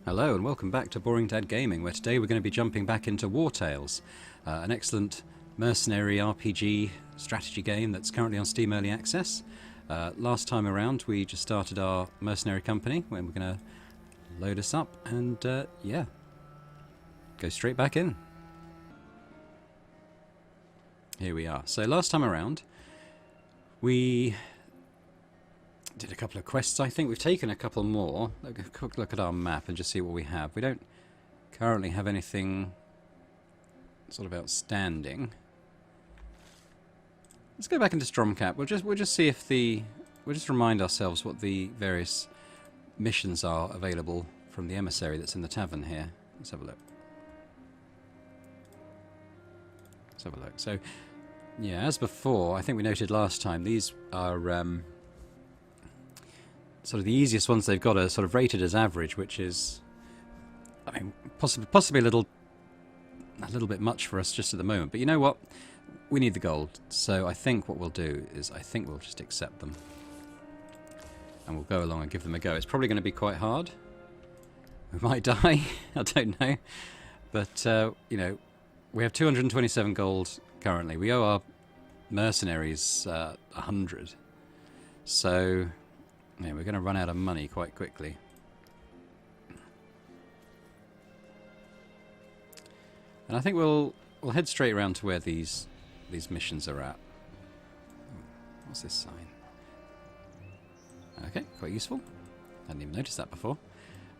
Hello and welcome back to Boring Dad Gaming, where today we're going to be jumping back into Wartales, an excellent mercenary RPG strategy game that's currently on Steam Early Access. Last time around we just started our mercenary company, when we're going to load us up and yeah, go straight back in. Here we are. So last time around we did a couple of quests. I think we've taken a couple more. A quick look at our map and just see what we have. We don't currently have anything sort of outstanding. Let's go back into Stromkapp. We'll just see if we'll just remind ourselves what the various missions are available from the emissary that's in the tavern here. Let's have a look. Let's have a look. So yeah, as before, I think we noted last time, these are sort of the easiest ones they've got are sort of rated as average, which is, I mean, possibly a little bit much for us just at the moment. But you know what? We need the gold. So I think what we'll do is I think we'll just accept them. And we'll go along and give them a go. It's probably going to be quite hard. We might die. I don't know. But, you know, we have 227 gold currently. We owe our mercenaries 100. So yeah, we're going to run out of money quite quickly. And I think we'll head straight around to where these missions are at. What's this sign? Okay, quite useful. Hadn't even noticed that before.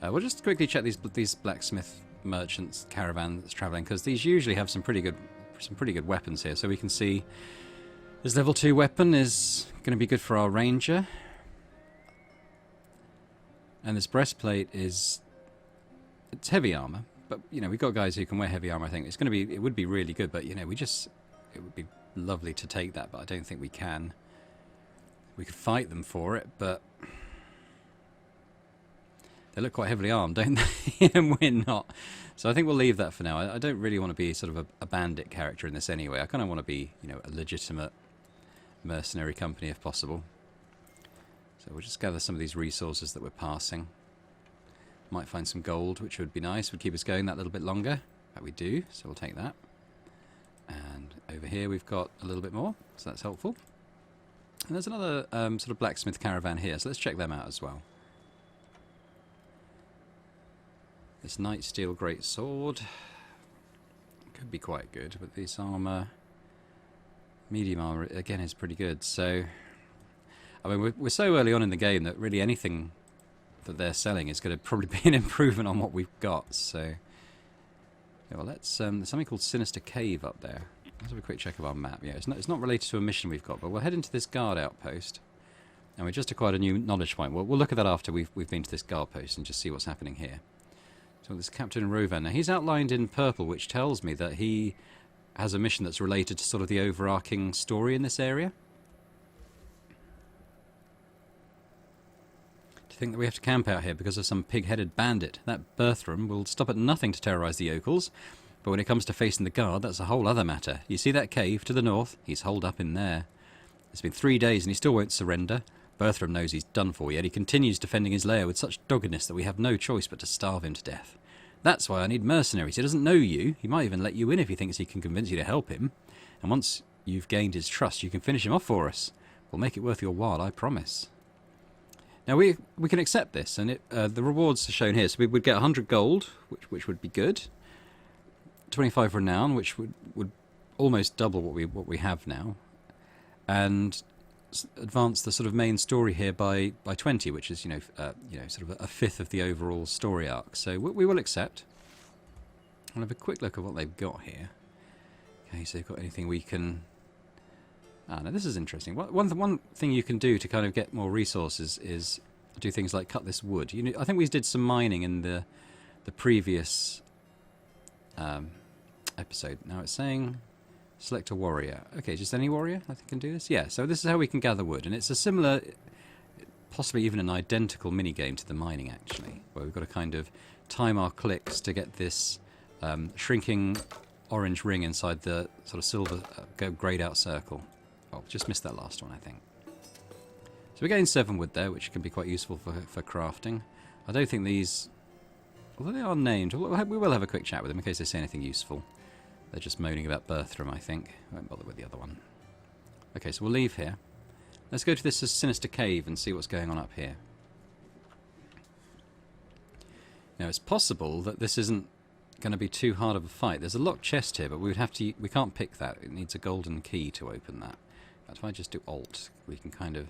We'll just quickly check these blacksmith merchants caravan that's travelling, because these usually have some pretty good weapons here. So we can see this level 2 weapon is going to be good for our ranger. And this breastplate it's heavy armor, but you know, we've got guys who can wear heavy armor. I think it would be really good, but you know, it would be lovely to take that, but I don't think we can. We could fight them for it, but they look quite heavily armed, don't they? And we're not. So I think we'll leave that for now. I don't really want to be sort of a bandit character in this anyway. I kind of want to be, you know, a legitimate mercenary company if possible. So we'll just gather some of these resources that we're passing. Might find some gold, which would be nice. Would keep us going that little bit longer. But we do, so we'll take that. And over here we've got a little bit more, so that's helpful. And there's another sort of blacksmith caravan here, so let's check them out as well. This Knight Steel Great Sword could be quite good, but this armour, medium armour, again is pretty good. So I mean, we're so early on in the game that really anything that they're selling is going to probably be an improvement on what we've got. So, yeah, well, let's there's something called Sinister Cave up there. Let's have a quick check of our map. Yeah, it's not related to a mission we've got, but we'll head into this guard outpost, and we just acquired a new knowledge point. We'll look at that after we've been to this guard post and just see what's happening here. So this Captain Rovan. Now he's outlined in purple, which tells me that he has a mission that's related to sort of the overarching story in this area. Think that we have to camp out here because of some pig-headed bandit. That Berthram will stop at nothing to terrorise the yokels, but when it comes to facing the guard, that's a whole other matter. You see that cave to the north? He's holed up in there. It's been 3 days and he still won't surrender. Berthram knows he's done for, yet he continues defending his lair with such doggedness that we have no choice but to starve him to death. That's why I need mercenaries. He doesn't know you. He might even let you in if he thinks he can convince you to help him. And once you've gained his trust, you can finish him off for us. We'll make it worth your while, I promise. Now we can accept this, and the rewards are shown here. So we would get 100 gold, which would be good. 25 renown, which would almost double what we have now, and advance the sort of main story here by 20, which is you know sort of a fifth of the overall story arc. So we will accept. I'll have a quick look at what they've got here. Okay, so they've got anything we can. Ah, now this is interesting. One thing you can do to kind of get more resources is do things like cut this wood. I think we did some mining in the previous episode. Now it's saying select a warrior. Okay, just any warrior I think can do this. Yeah, so this is how we can gather wood, and it's a similar, possibly even an identical mini game to the mining actually, where we've got to kind of time our clicks to get this shrinking orange ring inside the sort of silver greyed out circle. Oh, just missed that last one, I think. So we're getting 7 wood there, which can be quite useful for crafting. I don't think these Although they are named, we will have a quick chat with them in case they say anything useful. They're just moaning about Berthram, I think. I won't bother with the other one. Okay, so we'll leave here. Let's go to this sinister cave and see what's going on up here. Now, it's possible that this isn't going to be too hard of a fight. There's a locked chest here, but we can't pick that. It needs a golden key to open that. But if I just do Alt, we can kind of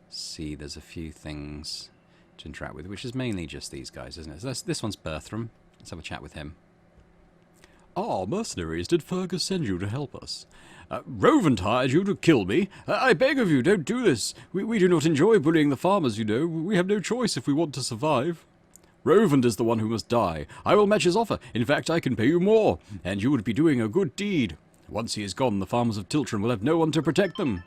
see there's a few things to interact with, which is mainly just these guys, isn't it? So this one's Berthram. Let's have a chat with him. Ah, mercenaries, did Fergus send you to help us? Rovent hired you to kill me. I beg of you, don't do this. We do not enjoy bullying the farmers, you know. We have no choice if we want to survive. Rovent is the one who must die. I will match his offer. In fact, I can pay you more, and you would be doing a good deed. Once he is gone, the farmers of Tiltren will have no one to protect them.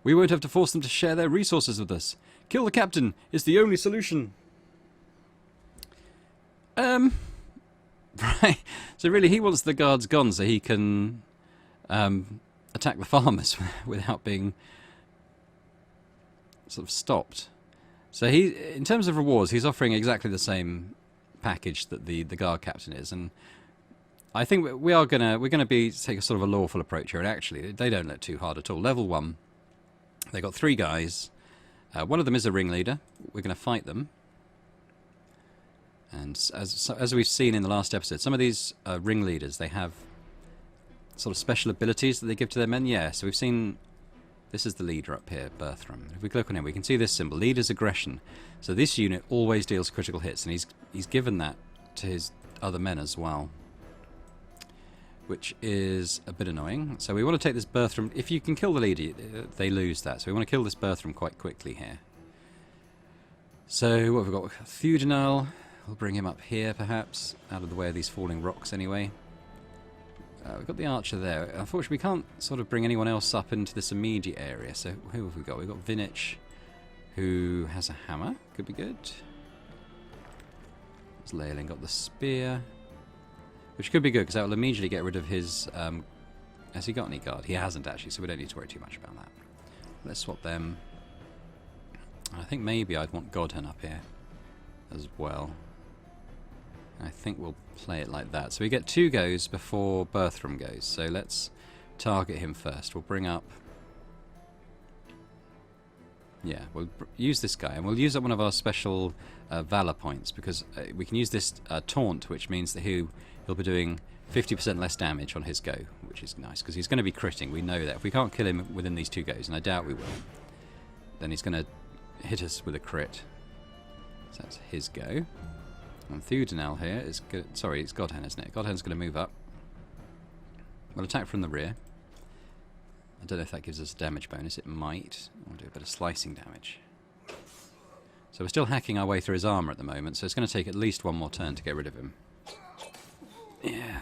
We won't have to force them to share their resources with us. Kill the captain is the only solution. Right. So really he wants the guards gone so he can attack the farmers without being sort of stopped. So in terms of rewards, he's offering exactly the same package that the guard captain is, and I think we're gonna take a sort of a lawful approach here. And actually, they don't look too hard at all. Level 1, they got 3 guys. One of them is a ringleader. We're going to fight them. And as we've seen in the last episode, some of these ringleaders, they have sort of special abilities that they give to their men. Yeah, so we've seen... This is the leader up here, Berthram. If we click on him, we can see this symbol, Leader's Aggression. So this unit always deals critical hits, and he's given that to his other men as well, which is a bit annoying. So we want to take this Berthram. If you can kill the leader, they lose that. So we want to kill this Berthram quite quickly here. So what have we got? Theudinal. We'll bring him up here, perhaps, out of the way of these falling rocks anyway. We've got the archer there. Unfortunately, we can't sort of bring anyone else up into this immediate area. So who have we got? We've got Vinich, who has a hammer. Could be good. There's Leyland got the spear, which could be good because that will immediately get rid of his... has he got any guard? He hasn't actually, so we don't need to worry too much about that. Let's swap them. I think maybe I'd want Godhan up here as well. I think we'll play it like that. So we get 2 goes before Berthram goes. So let's target him first. We'll bring up... Yeah, we'll use this guy. And we'll use up one of our special Valor points. Because we can use this taunt, which means that he'll be doing 50% less damage on his go. Which is nice, because he's going to be critting. We know that. If we can't kill him within these 2 goes, and I doubt we will, then he's going to hit us with a crit. So that's his go. And Theudinal here is good. Sorry, it's Godhan, isn't it? Godhan's going to move up. We'll attack from the rear. I don't know if that gives us a damage bonus. It might. We'll do a bit of slicing damage. So we're still hacking our way through his armour at the moment, so it's going to take at least 1 more turn to get rid of him. Yeah.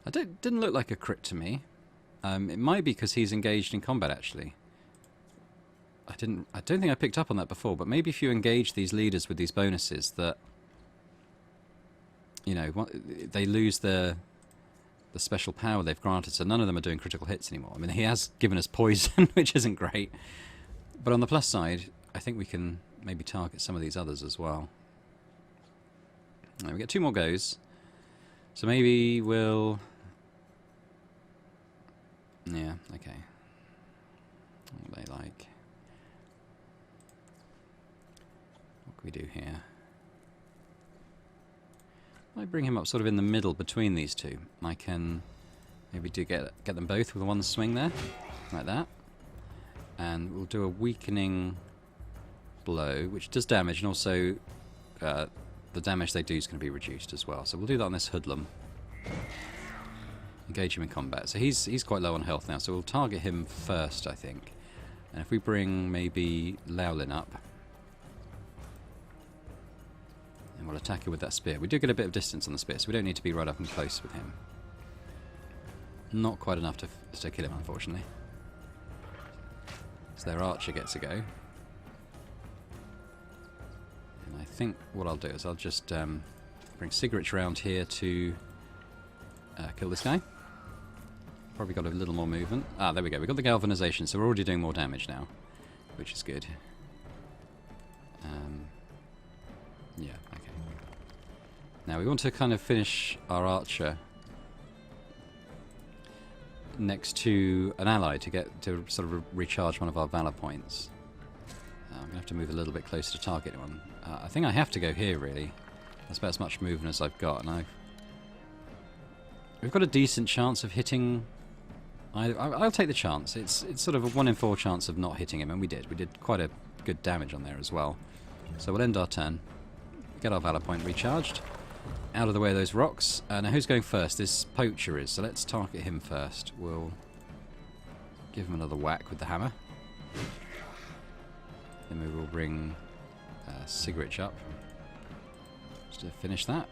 Didn't look like a crit to me. It might be because he's engaged in combat, actually. I don't think I picked up on that before, but maybe if you engage these leaders with these bonuses, that... You know, they lose the special power they've granted, so none of them are doing critical hits anymore. I mean, he has given us poison, which isn't great. But on the plus side, I think we can maybe target some of these others as well. Right, we get 2 more goes. So maybe we'll... Yeah, okay. What do they like? What can we do here? I bring him up sort of in the middle between these 2. I can maybe get them both with one swing there, like that. And we'll do a weakening blow, which does damage, and also the damage they do is going to be reduced as well. So we'll do that on this hoodlum. Engage him in combat. So he's quite low on health now, so we'll target him first, I think. And if we bring maybe Lowlin up, and we'll attack him with that spear. We do get a bit of distance on the spear, so we don't need to be right up and close with him. Not quite enough to kill him, unfortunately. So their archer gets a go. And I think what I'll do is I'll just bring Sigarich around here to kill this guy. Probably got a little more movement. Ah, there we go. We've got the galvanization, so we're already doing more damage now, which is good. Yeah, okay. Now we want to kind of finish our archer next to an ally to get to sort of recharge one of our valor points. I'm going to have to move a little bit closer to target one. I think I have to go here, really. That's about as much movement as I've got, and we've got a decent chance of hitting. I'll take the chance. It's sort of a 1 in 4 chance of not hitting him, and we did. We did quite a good damage on there as well. So we'll end our turn, get our valor point recharged, out of the way of those rocks. Now who's going first? This poacher is, so let's target him first. We'll give him another whack with the hammer. Then we will bring Sigrich up just to finish that.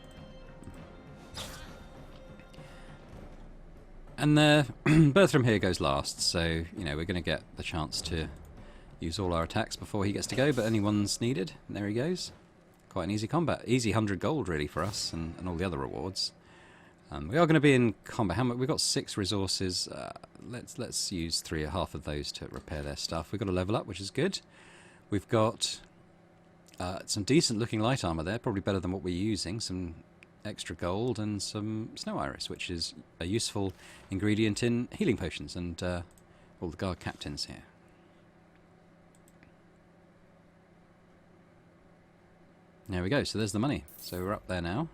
And Berthram here goes last, so you know we're going to get the chance to use all our attacks before he gets to go, but only one's needed. And there he goes. Quite an easy combat. Easy 100 gold really for us and all the other rewards. We are going to be in combat. How much? We've got 6 resources. Let's use 3 or half of those to repair their stuff. We've got a level up, which is good. We've got some decent looking light armor there, probably better than what we're using. Some extra gold and some snow iris, which is a useful ingredient in healing potions, and all the guard captains here. There we go, so there's the money. So we're up there now.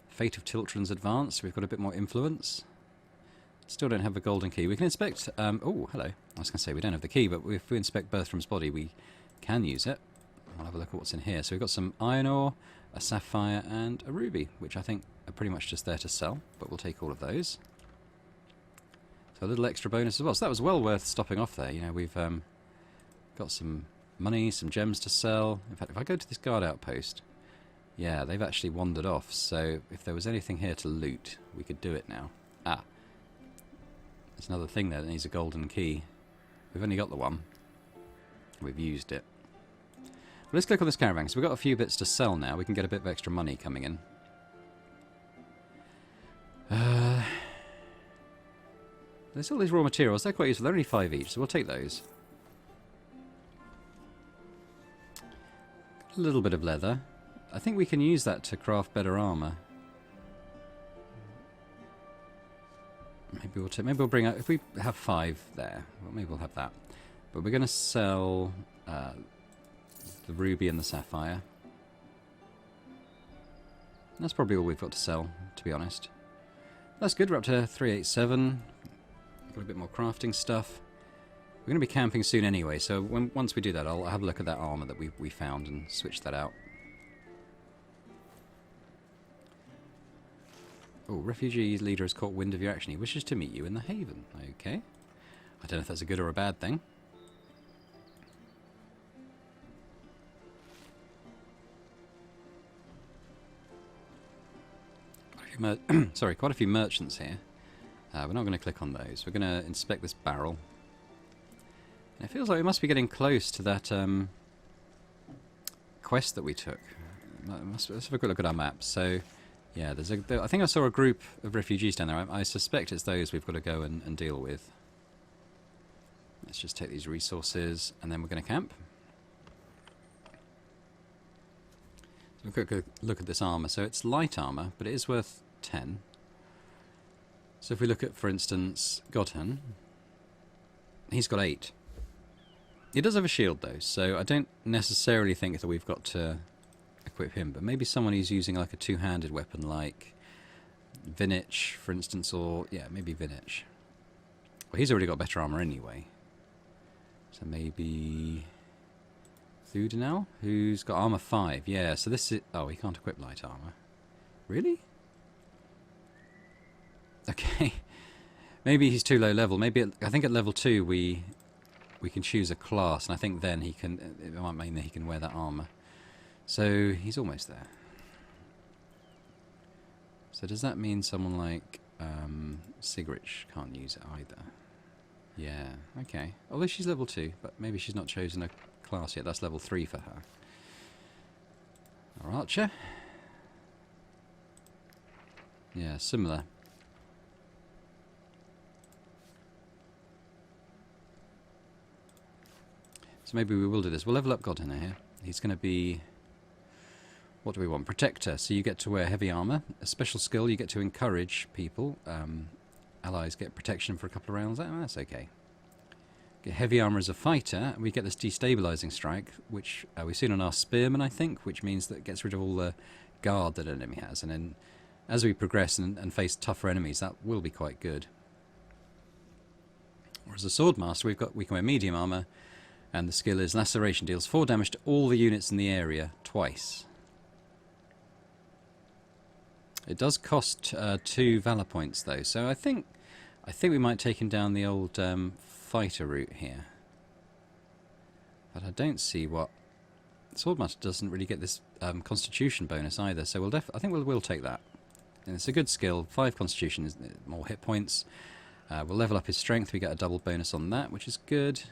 Fate of Tiltren's advanced, we've got a bit more influence. Still don't have a golden key. We can inspect... oh, hello. I was going to say we don't have the key, but if we inspect Berthram's body, we can use it. I'll have a look at what's in here. So we've got some iron ore, a sapphire, and a ruby, which I think are pretty much just there to sell, but we'll take all of those. So a little extra bonus as well. So that was well worth stopping off there. You know, we've got some money, some gems to sell. In fact, if I go to this guard outpost, yeah, they've actually wandered off. So if there was anything here to loot, we could do it now. Ah, there's another thing there that needs a golden key. We've only got the one. We've used it. Well, let's click on this caravan, because we've got a few bits to sell now. We can get a bit of extra money coming in. There's all these raw materials. They're quite useful. They're only 5 each, so we'll take those. A little bit of leather. I think we can use that to craft better armor. Maybe we'll bring out, if we have 5 there, well, maybe we'll have that. But we're going to sell the ruby and the sapphire. That's probably all we've got to sell, to be honest. That's good. We're up to 387. Got a bit more crafting stuff. We're going to be camping soon anyway, so once we do that, I'll have a look at that armor that we found and switch that out. Oh, refugee leader has caught wind of your action. He wishes to meet you in the haven. Okay. I don't know if that's a good or a bad thing. Sorry, quite a few merchants here. We're not going to click on those. We're going to inspect this barrel. And it feels like we must be getting close to that quest that we took. Let's have a quick look at our map. So, yeah, I think I saw a group of refugees down there. I suspect it's those we've got to go and deal with. Let's just take these resources, and then we're going to camp. So we'll quick look at this armour. So it's light armour, but it is worth 10. So if we look at, for instance, Godhan, he's got 8. He does have a shield, though, so I don't necessarily think that we've got to equip him, but maybe someone who's using like a two-handed weapon like Vinich, for instance, or, yeah, maybe Vinich. Well, he's already got better armour anyway. So maybe Thudinel, who's got armour 5. Yeah, so this is... Oh, he can't equip light armour. Really? Okay. Maybe he's too low level. Maybe I think at level 2 we can choose a class, and I think then it might mean that he can wear that armour. So he's almost there. So does that mean someone like Sigrich can't use it either? Yeah, okay. Although she's level 2, but maybe she's not chosen a class yet. That's level 3 for her. Our archer. Yeah, similar. So maybe we will do this. We'll level up Godhana here. He's going to be What do we want? Protector. So you get to wear heavy armour. A special skill, you get to encourage people. Allies get protection for a couple of rounds. Oh, that's okay. Get heavy armour as a fighter. We get this destabilising strike, which we've seen on our spearmen, I think, which means that it gets rid of all the guard that an enemy has. And then as we progress and face tougher enemies, that will be quite good. Whereas a swordmaster, we can wear medium armour, and the skill is laceration, deals 4 damage to all the units in the area twice. It does cost 2 valor points though, so I think we might take him down the old fighter route here. But I don't see what swordmaster doesn't really get this constitution bonus either, so I think we'll take that. And it's a good skill. 5 constitution is more hit points. We'll level up his strength. We get a double bonus on that, which is good.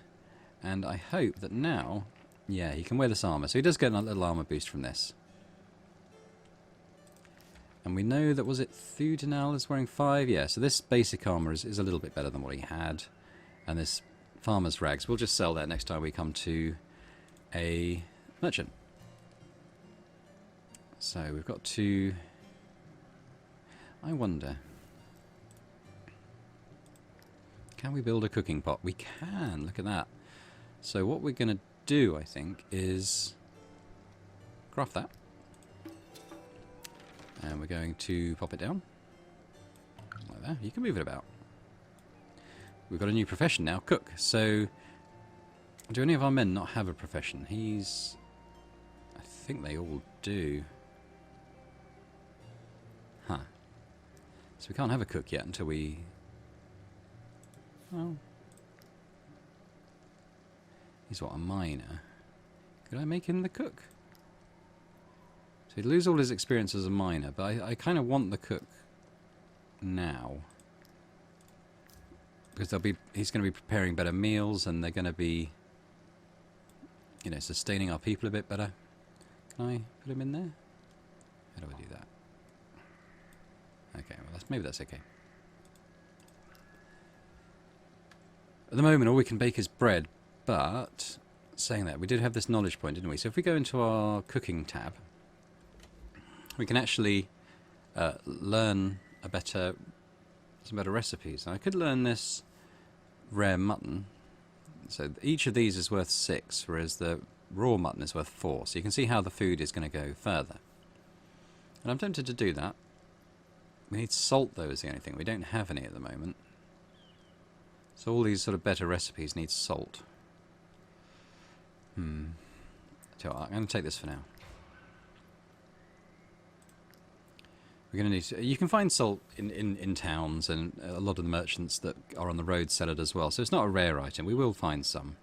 And I hope that now, yeah, he can wear this armour, so he does get a little armour boost from this. And we know that, was it Thudinal is wearing 5? Yeah, so this basic armour is a little bit better than what he had. And this farmer's rags, we'll just sell that next time we come to a merchant. So we've got to... I wonder... Can we build a cooking pot? We can, look at that. So what we're going to do, I think, is craft that. And we're going to pop it down. Like that. You can move it about. We've got a new profession now, cook. So, do any of our men not have a profession? I think they all do. Huh. So we can't have a cook yet until we... Well... He's what, a miner? Could I make him the cook? So he'd lose all his experience as a miner, but I kind of want the cook now. Because he's going to be preparing better meals, and they're going to be, you know, sustaining our people a bit better. Can I put him in there? How do I do that? Okay, well, maybe that's okay. At the moment, all we can bake is bread, but saying that, we did have this knowledge point, didn't we? So if we go into our cooking tab, we can actually learn some better recipes. Now, I could learn this rare mutton. So each of these is worth 6, whereas the raw mutton is worth 4. So you can see how the food is going to go further. And I'm tempted to do that. We need salt, though, is the only thing. We don't have any at the moment. So all these sort of better recipes need salt. So I'm going to take this for now. We're going to need to, you can find salt in towns, and a lot of the merchants that are on the road sell it as well. So it's not a rare item. We will find some.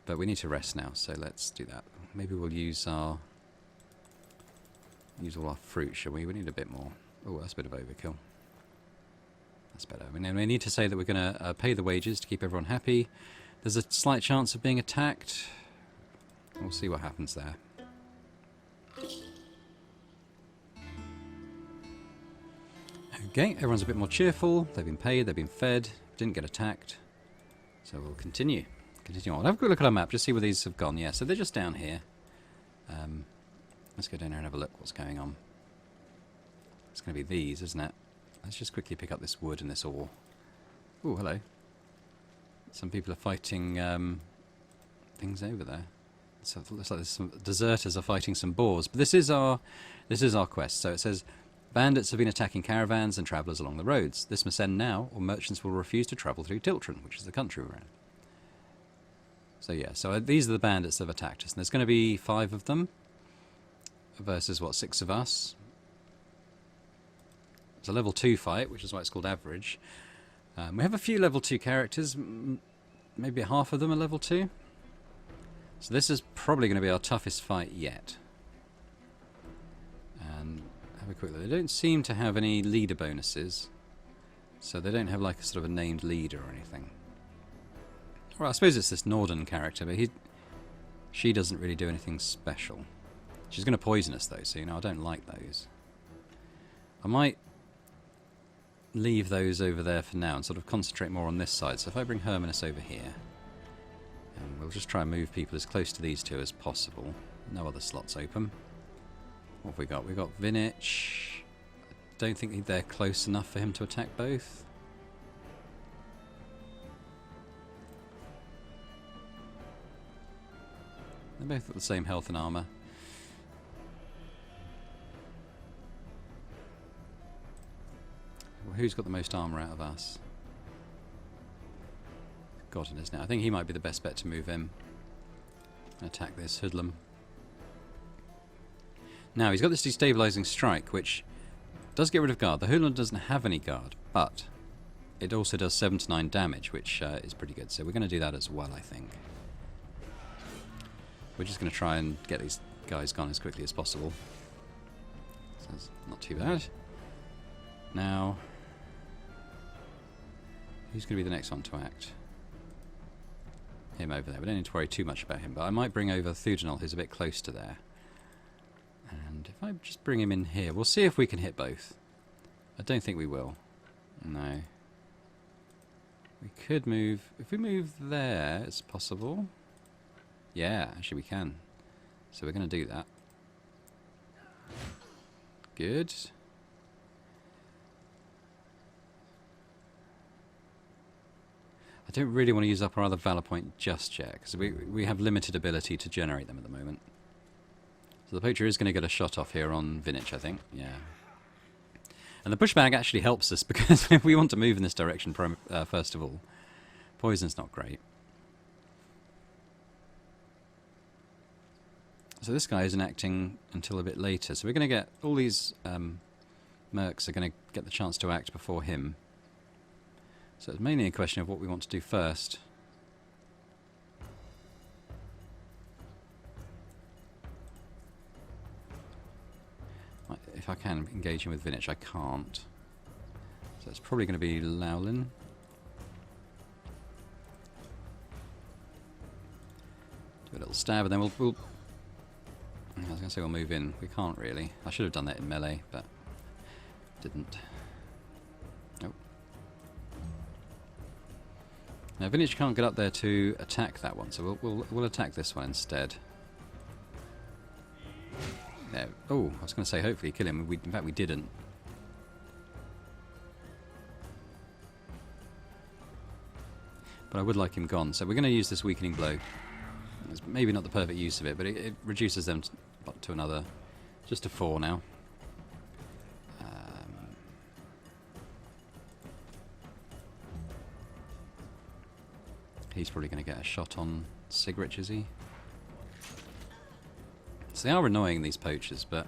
But we need to rest now, so let's do that. Maybe we'll use all our fruit, shall we? We need a bit more. Oh, that's a bit of overkill. That's better. We need to say that we're going to pay the wages to keep everyone happy. There's a slight chance of being attacked. We'll see what happens there. Okay, everyone's a bit more cheerful. They've been paid, they've been fed, didn't get attacked. So we'll continue. Continue on. Have a quick look at our map, just see where these have gone. Yeah, so they're just down here. Let's go down here and have a look what's going on. It's going to be these, isn't it? Let's just quickly pick up this wood and this ore. Oh, hello. Some people are fighting things over there. So it looks like there's some deserters are fighting some boars. But this is our quest. So it says, bandits have been attacking caravans and travellers along the roads. This must end now, or merchants will refuse to travel through Tiltren, which is the country we're in. So yeah, so these are the bandits that have attacked us. And there's going to be 5 of them versus, what, 6 of us. It's a level 2 fight, which is why it's called average. We have a few level 2 characters. Maybe half of them are level 2. So this is probably going to be our toughest fight yet. And have a quick look. They don't seem to have any leader bonuses. So they don't have like a sort of a named leader or anything. Well, I suppose it's this Nordun character, but she doesn't really do anything special. She's going to poison us though, so you know, I don't like those. I might leave those over there for now and sort of concentrate more on this side. So if I bring Hermanus over here, and we'll just try and move people as close to these two as possible. No other slots open. What have we got? We got Vinich. Don't think they're close enough for him to attack both. They're both at the same health and armour. Well, who's got the most armour out of us? God, it is now. I think he might be the best bet to move him. Attack this hoodlum. Now, he's got this destabilising strike, which does get rid of guard. The hoodlum doesn't have any guard, but it also does 7 to 9 damage, which is pretty good. So we're going to do that as well, I think. We're just going to try and get these guys gone as quickly as possible. So that's not too bad. Now, who's going to be the next one to act? Him over there. We don't need to worry too much about him, but I might bring over Thudinol, who's a bit close to there. And if I just bring him in here, we'll see if we can hit both. I don't think we will. No. We could move... If we move there, it's possible. Yeah, actually we can. So we're going to do that. Good. I don't really want to use up our other Valor Point just yet, because we have limited ability to generate them at the moment. So the poacher is going to get a shot off here on Vinich, I think. Yeah. And the pushback actually helps us, because if we want to move in this direction, first of all, poison's not great. So this guy isn't acting until a bit later. So we're going to get all these mercs are going to get the chance to act before him. So it's mainly a question of what we want to do first. If I can engage him with Vinich, I can't. So it's probably going to be Lowlin. Do a little stab and then we'll I was going to say we'll move in. We can't really. I should have done that in melee, but didn't. Nope. Now Vinich can't get up there to attack that one, so we'll attack this one instead. No. Oh, I was going to say hopefully kill him. In fact, we didn't. But I would like him gone, so we're going to use this weakening blow. It's maybe not the perfect use of it, but it reduces them to another, just to 4 now. He's probably going to get a shot on Sigrich, is he? So they are annoying, these poachers, but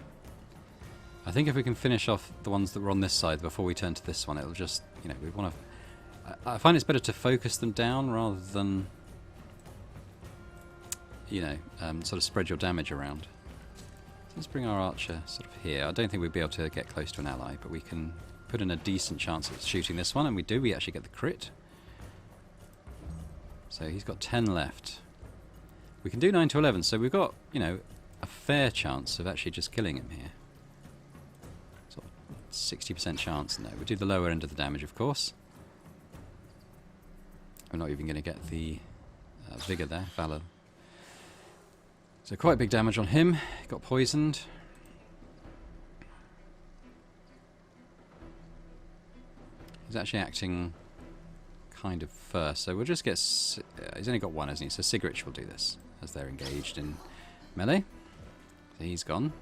I think if we can finish off the ones that were on this side before we turn to this one, it'll just, you know, we want to... I find it's better to focus them down rather than, you know, sort of spread your damage around. So let's bring our archer sort of here. I don't think we'd be able to get close to an ally, but we can put in a decent chance of shooting this one, and we do. We actually get the crit. So he's got 10 left. We can do 9 to 11, so we've got, you know, a fair chance of actually just killing him here. Sort of 60% chance. No, we do the lower end of the damage, of course. I'm not even going to get the vigour there, Valor. So quite big damage on him. He got poisoned. He's actually acting kind of first, so we'll just get... he's only got 1, hasn't he? So Sigrich will do this, as they're engaged in melee. So he's gone.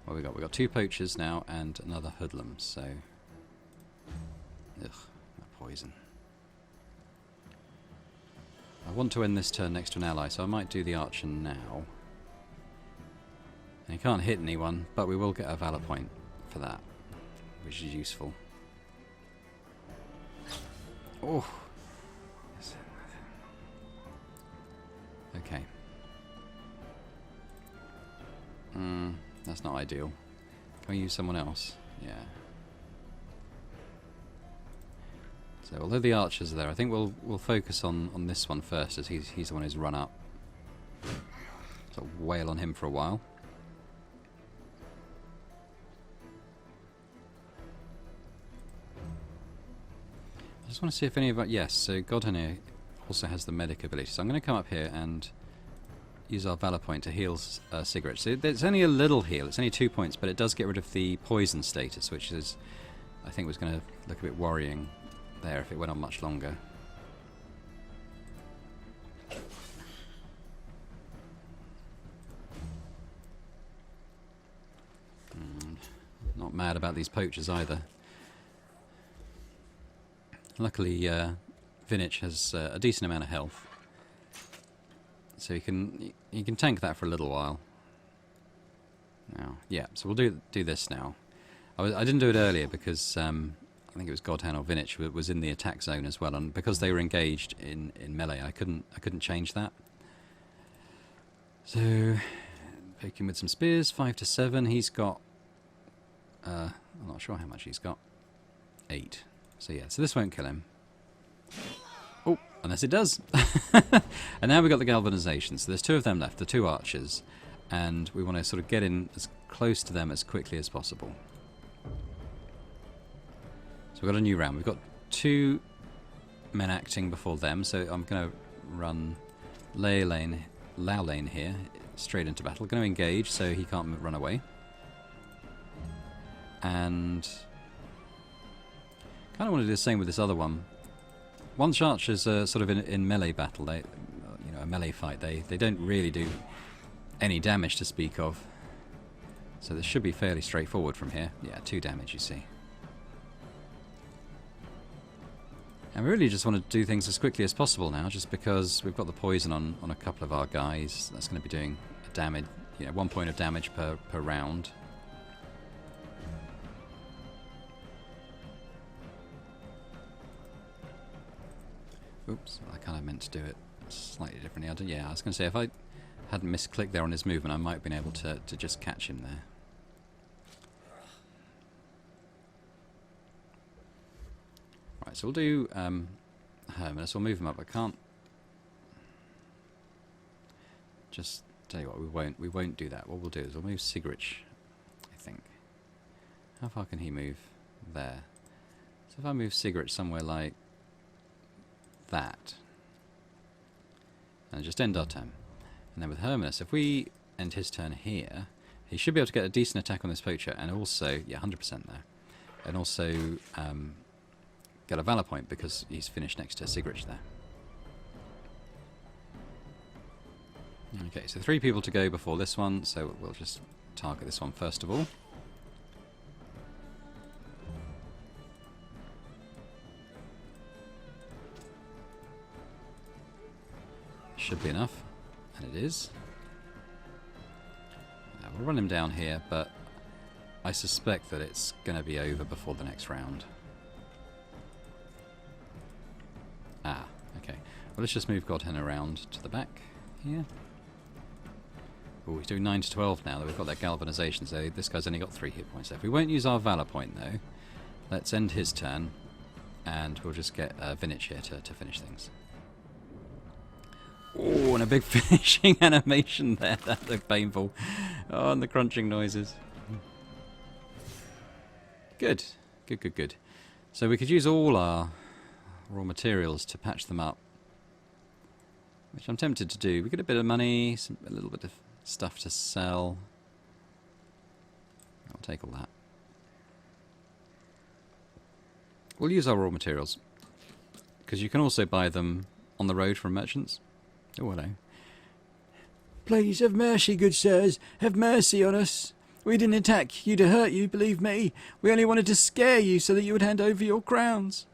What have we got? We've got 2 poachers now and another hoodlum, so... Ugh, that poison. I want to end this turn next to an ally, so I might do the archer now. And he can't hit anyone, but we will get a Valor point for that, which is useful. Oh! Okay. That's not ideal. Can we use someone else? Yeah. So although the archers are there, I think we'll focus on this one first, as he's the one who's run up. So wail on him for a while. I just want to see if any of our... Yes, so Godhonir also has the medic ability. So I'm going to come up here and use our Valor point to heal Sigrid. So it's only a little heal, it's only 2 points, but it does get rid of the poison status, which is, I think, was going to look a bit worrying there if it went on much longer. Not mad about these poachers either. Luckily, Vinich has a decent amount of health, so you can tank that for a little while. Now, yeah, so we'll do this now. I didn't do it earlier because I think it was Godhan or Vinich was in the attack zone as well, and because they were engaged in melee, I couldn't change that. So, poke him with some spears, 5 to 7. He's got I'm not sure how much he's got. 8. So yeah, so this won't kill him. Oh, unless it does. And now we've got the galvanization. So there's 2 of them left, the 2 archers, and we want to sort of get in as close to them as quickly as possible. So we've got a new round. We've got 2 men acting before them, so I'm going to run Lao Lane here straight into battle. Going to engage so he can't run away. And kind of want to do the same with this other one. Once archers are sort of in melee battle, they, a melee fight, they don't really do any damage to speak of. So this should be fairly straightforward from here. Yeah, 2 damage, you see. And we really just want to do things as quickly as possible now, just because we've got the poison on a couple of our guys. That's going to be doing a damage, 1 point of damage per round. Oops, I kind of meant to do it slightly differently. Yeah, I was going to say, if I hadn't misclicked there on his movement, I might have been able to just catch him there. Right, so we'll do Hermanus. We'll move him up. I can't. Just tell you what, we won't do that. What we'll do is we'll move Sigrid, I think. How far can he move? There. So if I move Sigrid somewhere like that, and just end our turn, and then with Hermanus, if we end his turn here, he should be able to get a decent attack on this poacher, and also, yeah, 100% there, and also get a Valor point because he's finished next to Sigrid there. Okay, so 3 people to go before this one, so we'll just target this one first of all. Should be enough, and it is. We'll run him down here, but I suspect that it's going to be over before the next round. Ah, okay. Well, let's just move Godhen around to the back here. Oh, he's doing 9 to 12 now that we've got that galvanization, so this guy's only got 3 hit points left. We won't use our Valor point, though. Let's end his turn, and we'll just get Vinich here to finish things. Oh, and a big finishing animation there. That looked painful. Oh, and the crunching noises. Good. Good. So we could use all our raw materials to patch them up, which I'm tempted to do. We get a bit of money, a little bit of stuff to sell. I'll take all that. We'll use our raw materials, because you can also buy them on the road from merchants. Oh, hello. Please have mercy, good sirs. Have mercy on us. We didn't attack you to hurt you, believe me. We only wanted to scare you so that you would hand over your crowns.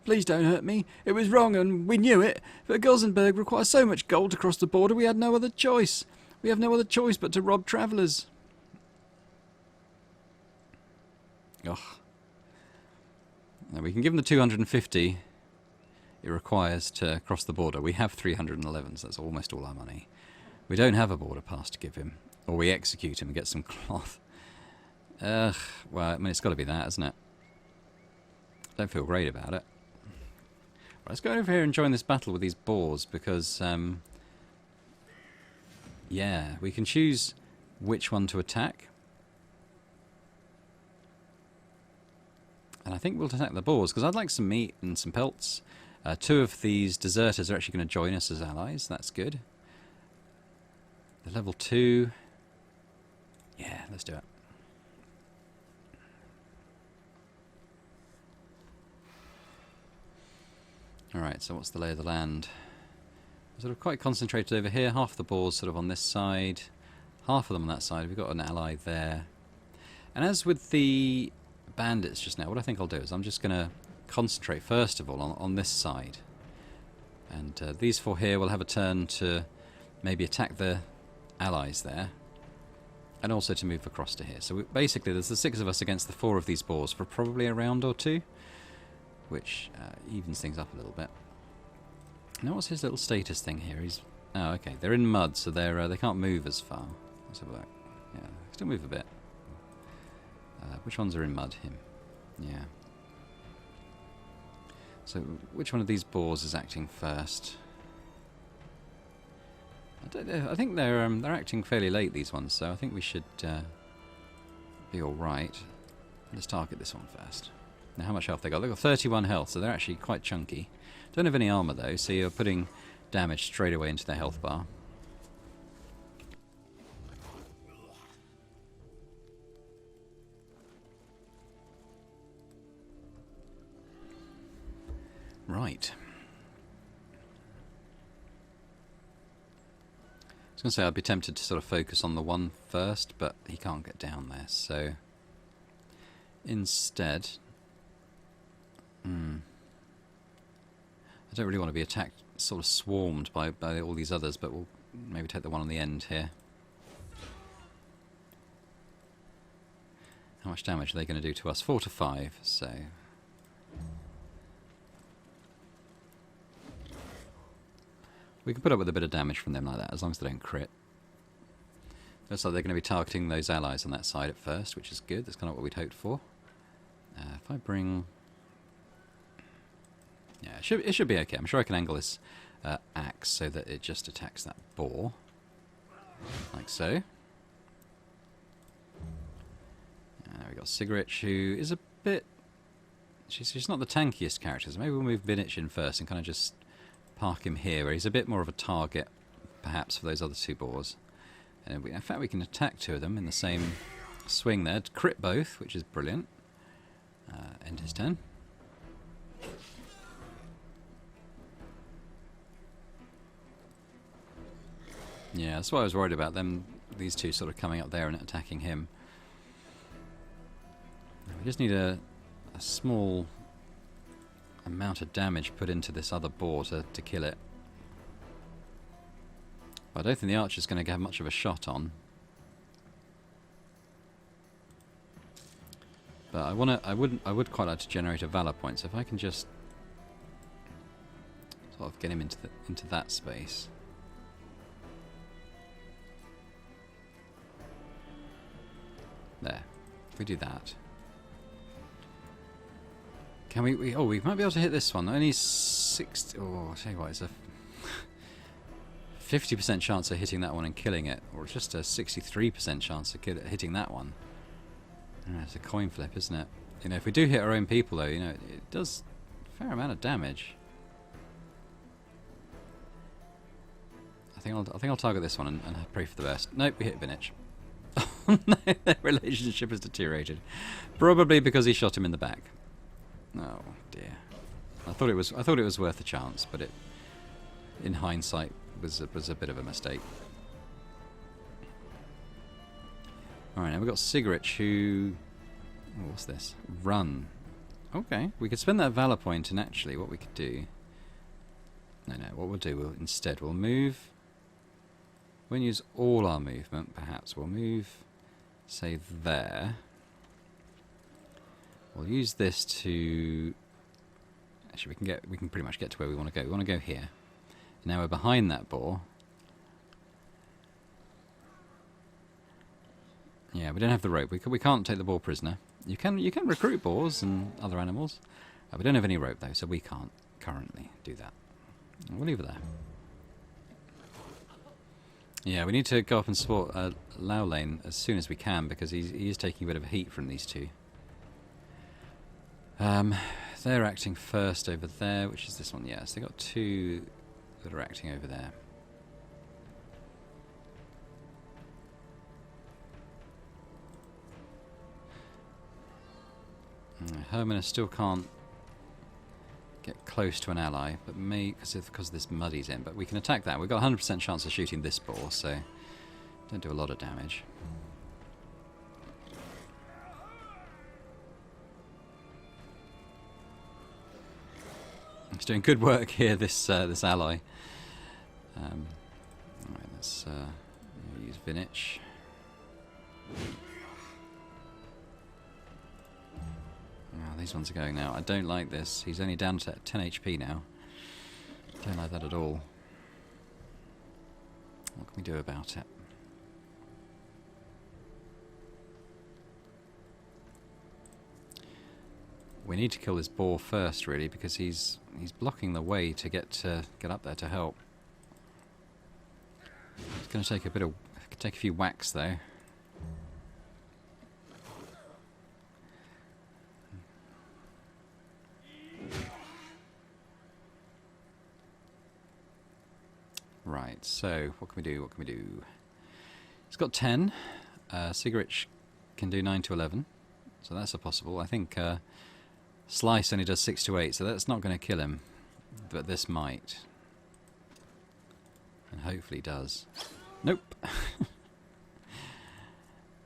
Please don't hurt me. It was wrong and we knew it. But Gothenburg requires so much gold to cross the border we had no other choice. We have no other choice but to rob travellers. Ugh. Now we can give them the 250 it requires to cross the border. We have 311, so that's almost all our money. We don't have a border pass to give him, or we execute him and get some cloth. Well, I mean, it's got to be that, isn't it? Don't feel great about it. Right, let's go over here and join this battle with these boars, because, yeah, we can choose which one to attack. And I think we'll attack the boars, because I'd like some meat and some pelts. 2 of these deserters are actually going to join us as allies. That's good. The level 2. Yeah, let's do it. Alright, so what's the lay of the land? We're sort of quite concentrated over here. Half the boars sort of on this side. Half of them on that side. We've got an ally there. And as with the bandits just now, what I think I'll do is I'm just going to concentrate first of all on this side. And these 4 here will have a turn to maybe attack the allies there. And also to move across to here. So basically there's the 6 of us against the 4 of these boars for probably a round or 2. Which evens things up a little bit. Now what's his little status thing here? He's... Oh, okay. They're in mud, so they can't move as far. Let's have a look. Yeah, still move a bit. Which ones are in mud? Him. Yeah. So which one of these boars is acting first? I don't know. I think they're acting fairly late, these ones, so I think we should be alright. Let's target this one first. Now how much health they got? They've got 31 health, so they're actually quite chunky. Don't have any armour though, so you're putting damage straight away into their health bar. Right. I was going to say I'd be tempted to sort of focus on the one first, but he can't get down there, so instead... I don't really want to be attacked, sort of swarmed by all these others, but we'll maybe take the one on the end here. How much damage are they going to do to us? 4 to 5, so... We can put up with a bit of damage from them like that, as long as they don't crit. Looks like they're going to be targeting those allies on that side at first, which is good. That's kind of what we'd hoped for. If I bring... Yeah, it should be okay. I'm sure I can angle this axe so that it just attacks that boar. Like so. We've got Sigarich, who is a bit... She's not the tankiest character, so maybe we'll move Vinich in first and kind of just park him here, where he's a bit more of a target, perhaps, for those other 2 boars. And in fact, we can attack 2 of them in the same swing there. To crit both, which is brilliant. End his turn. Yeah, that's what I was worried about, them, these 2 sort of coming up there and attacking him. We just need a small amount of damage put into this other boar to kill it. But I don't think the archer's going to have much of a shot on. But I would quite like to generate a valor point, so if I can just sort of get him into that space. There. If we do that. Can we oh, we might be able to hit this one. Only 60... Oh, I'll tell you what, it's a 50% chance of hitting that one and killing it. Or just a 63% chance of hitting that one. It's a coin flip, isn't it? You know, if we do hit our own people, though, you know, it does a fair amount of damage. I think I'll target this one and pray for the best. Nope, we hit Vinich. No, their relationship has deteriorated. Probably because he shot him in the back. Oh dear. I thought it was worth a chance, but it, in hindsight, was a bit of a mistake. All right, now we've got Sigarich, who... Oh, what's this? Run. Okay, we could spend that valor point, and actually, what we could do... No, what we'll do, instead, we'll move... We won't use all our movement, perhaps. We'll move, say, there. We'll use this to... Actually, we can pretty much get to where we want to go. We want to go here. Now we're behind that boar. Yeah, we don't have the rope. We can't take the boar prisoner. You can recruit boars and other animals. We don't have any rope though, so we can't currently do that. We'll leave it there. Yeah, we need to go up and support Lane as soon as we can, because he is taking a bit of heat from these 2. They're acting first over there, which is this one. Yes, they got 2 that are acting over there. Hermina still can't get close to an ally, but because this muddy's in. But we can attack that. We've got a 100% chance of shooting this boar, so don't do a lot of damage. He's doing good work here, this ally. Alright, let's use Vinich. Oh, these ones are going now. I don't like this. He's only down to 10 HP now. Don't like that at all. What can we do about it? We need to kill this boar first, really, because he's blocking the way to get up there to help. It's going to take a few whacks though. Right. So what can we do? What can we do? He's got 10. Sigarich can do 9 to 11, so that's a possible. I think. Slice only does 6 to 8, so that's not going to kill him, but this might. And hopefully does. Nope.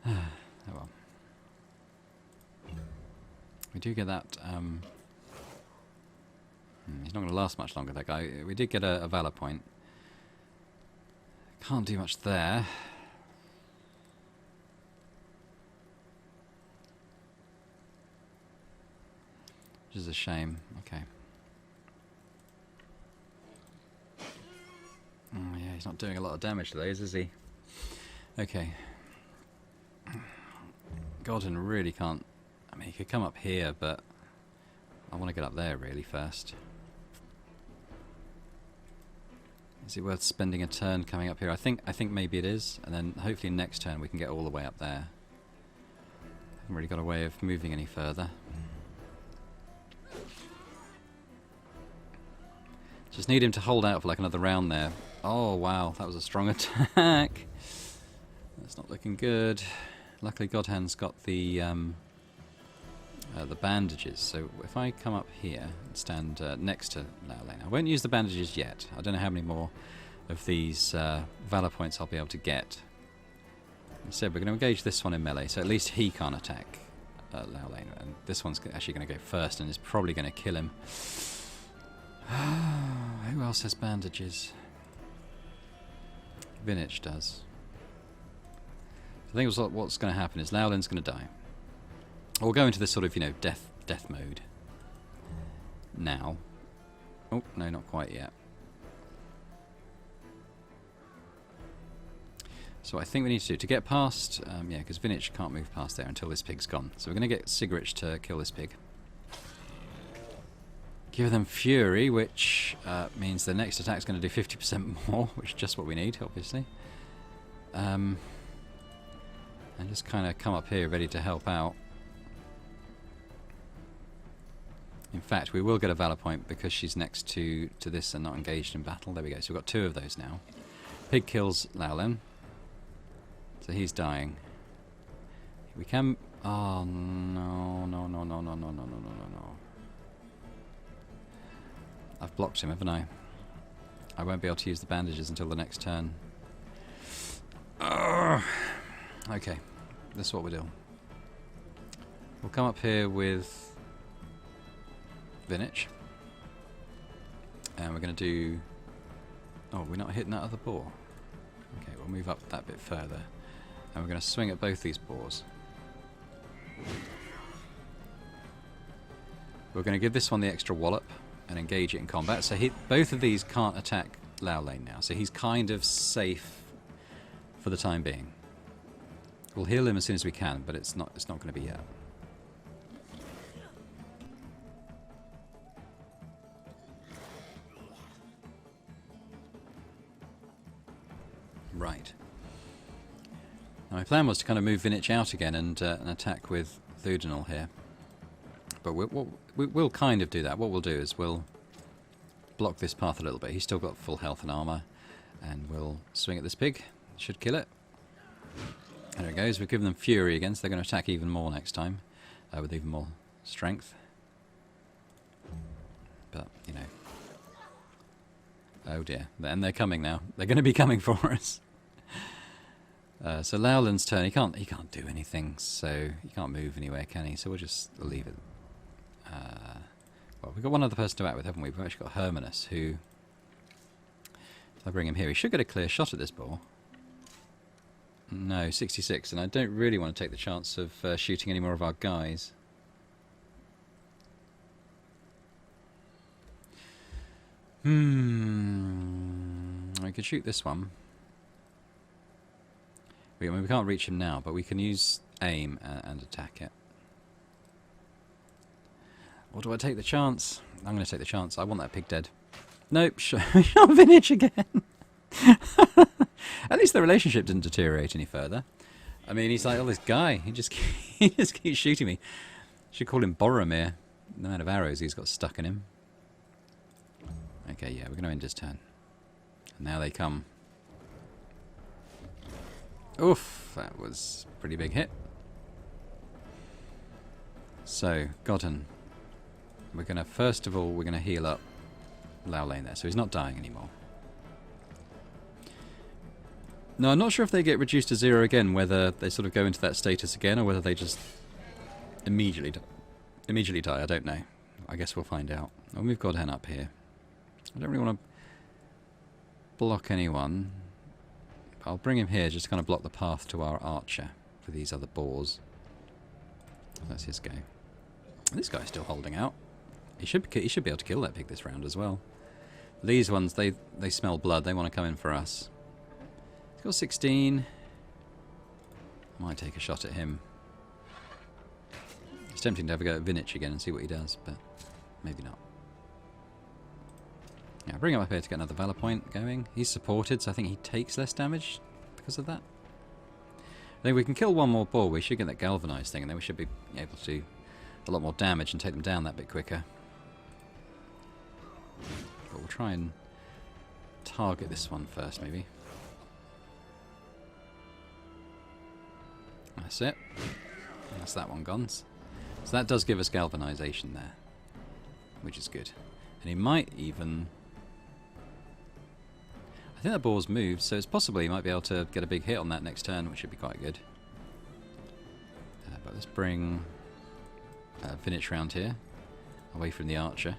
Oh well. We do get that, he's not going to last much longer, that guy. We did get a Valor point. Can't do much there. Which is a shame. Okay. Oh yeah, he's not doing a lot of damage to those, is he? Okay. Gordon really can't... I mean, he could come up here, but I want to get up there really first. Is it worth spending a turn coming up here? I think maybe it is, and then hopefully next turn we can get all the way up there. Haven't really got a way of moving any further. Just need him to hold out for like another round there. Oh wow, that was a strong attack. That's not looking good. Luckily Godhand's got the bandages, so if I come up here and stand next to Laolane, I won't use the bandages yet. I don't know how many more of these Valor points I'll be able to get. Instead we're going to engage this one in melee, so at least he can't attack Laolane, and this one's actually going to go first and is probably going to kill him. Who else has bandages? Vinich does. I think what's going to happen is Laolin's going to die. We'll go into this sort of, you know, death mode. Now. Oh, no, not quite yet. So what I think we need to do, to get past, yeah, because Vinich can't move past there until this pig's gone. So we're going to get Sigarich to kill this pig. Give them Fury, which means the next attack is going to do 50% more, which is just what we need, obviously. And just kind of come up here ready to help out. In fact, we will get a Valor point because she's next to this and not engaged in battle. There we go. So we've got 2 of those now. Pig kills Laolin. So he's dying. We can... Oh, no, no, no, no, no, no, no, no, no, no. I've blocked him, haven't I? I won't be able to use the bandages until the next turn. Okay, this is what we'll do. We'll come up here with Vinich. And we're going to do... Oh, we're not hitting that other boar. Okay, we'll move up that bit further. And we're going to swing at both these boars. We're going to give this one the extra wallop and engage it in combat. So both of these can't attack Laolane now, so he's kind of safe for the time being. We'll heal him as soon as we can, but it's not going to be yet. Right. Now my plan was to kind of move Vinich out again and attack with Thudinal here. But we'll kind of do that. What we'll do is we'll block this path a little bit. He's still got full health and armour. And we'll swing at this pig. Should kill it. There it goes. We've given them Fury again, so they're going to attack even more next time. With even more strength. But, you know. Oh dear. And they're coming now. They're going to be coming for us. So Lowland's turn. He can't do anything, so he can't move anywhere, can he? So we'll just leave it. Well, we've got one other person to act with, haven't we? We've actually got Hermanus, who... If I bring him here, he should get a clear shot at this boar. No, 66, and I don't really want to take the chance of shooting any more of our guys. I could shoot this one. I mean, we can't reach him now, but we can use aim and attack it. Or do I take the chance? I'm going to take the chance. I want that pig dead. Nope, shot Vintage again. At least the relationship didn't deteriorate any further. I mean, he's like, oh, this guy, he just keeps shooting me. Should call him Boromir. The amount of arrows he's got stuck in him. Okay, yeah, we're going to end his turn. And now they come. Oof, that was a pretty big hit. So, Godden. We're going to, first of all, we're going to heal up Lowlane there, so he's not dying anymore. No, I'm not sure if they get reduced to 0 again, whether they sort of go into that status again, or whether they just immediately die. I don't know. I guess we'll find out. I'll move Godhen up here. I don't really want to block anyone. I'll bring him here just to kind of block the path to our archer for these other boars. That's his go. This guy's still holding out. He should be able to kill that pig this round as well. These ones, they smell blood. They want to come in for us. He's got 16. I might take a shot at him. It's tempting to have a go at Vinich again and see what he does, but maybe not. Yeah, bring him up here to get another Valor point going. He's supported, so I think he takes less damage because of that. I think we can kill one more boar. We should get that galvanized thing, and then we should be able to do a lot more damage and take them down that bit quicker. But we'll try and target this one first, maybe. That's it. That's that one gone. So that does give us galvanization there, which is good. And he might even... I think that boar's moved, so it's possible he might be able to get a big hit on that next turn, which should be quite good. But let's bring Vinich round here, away from the archer.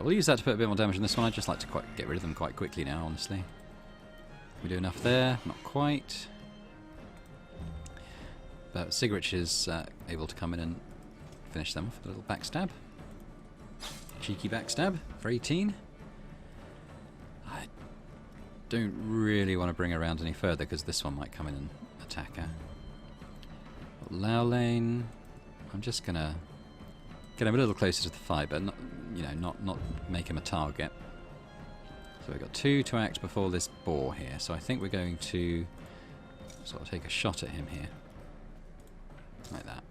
We'll use that to put a bit more damage on this one. I'd just like to get rid of them quite quickly now, honestly. We do enough there? Not quite. But Sigrich is able to come in and finish them off with a little backstab. Cheeky backstab for 18. I don't really want to bring her around any further because this one might come in and attack her. Lowlane, I'm just going to get him a little closer to the fight, but not, not make him a target. So we've got 2 to act before this boar here, so I think we're going to sort of take a shot at him here. Like that.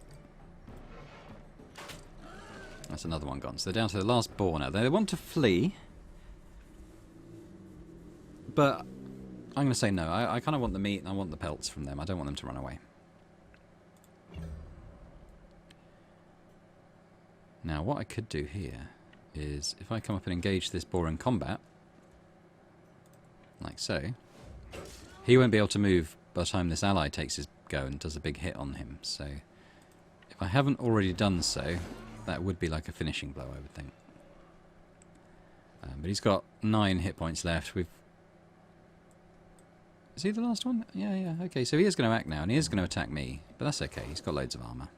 That's another one gone. So they're down to the last boar now. They want to flee, but I'm going to say no. I kind of want the meat and I want the pelts from them. I don't want them to run away. Now, what I could do here is, if I come up and engage this boar in combat, like so, he won't be able to move by the time this ally takes his go and does a big hit on him. So, if I haven't already done so, that would be like a finishing blow, I would think. But he's got 9 hit points left. Is he the last one? Yeah, okay. So he is going to act now, and he is going to attack me. But that's okay, he's got loads of armour.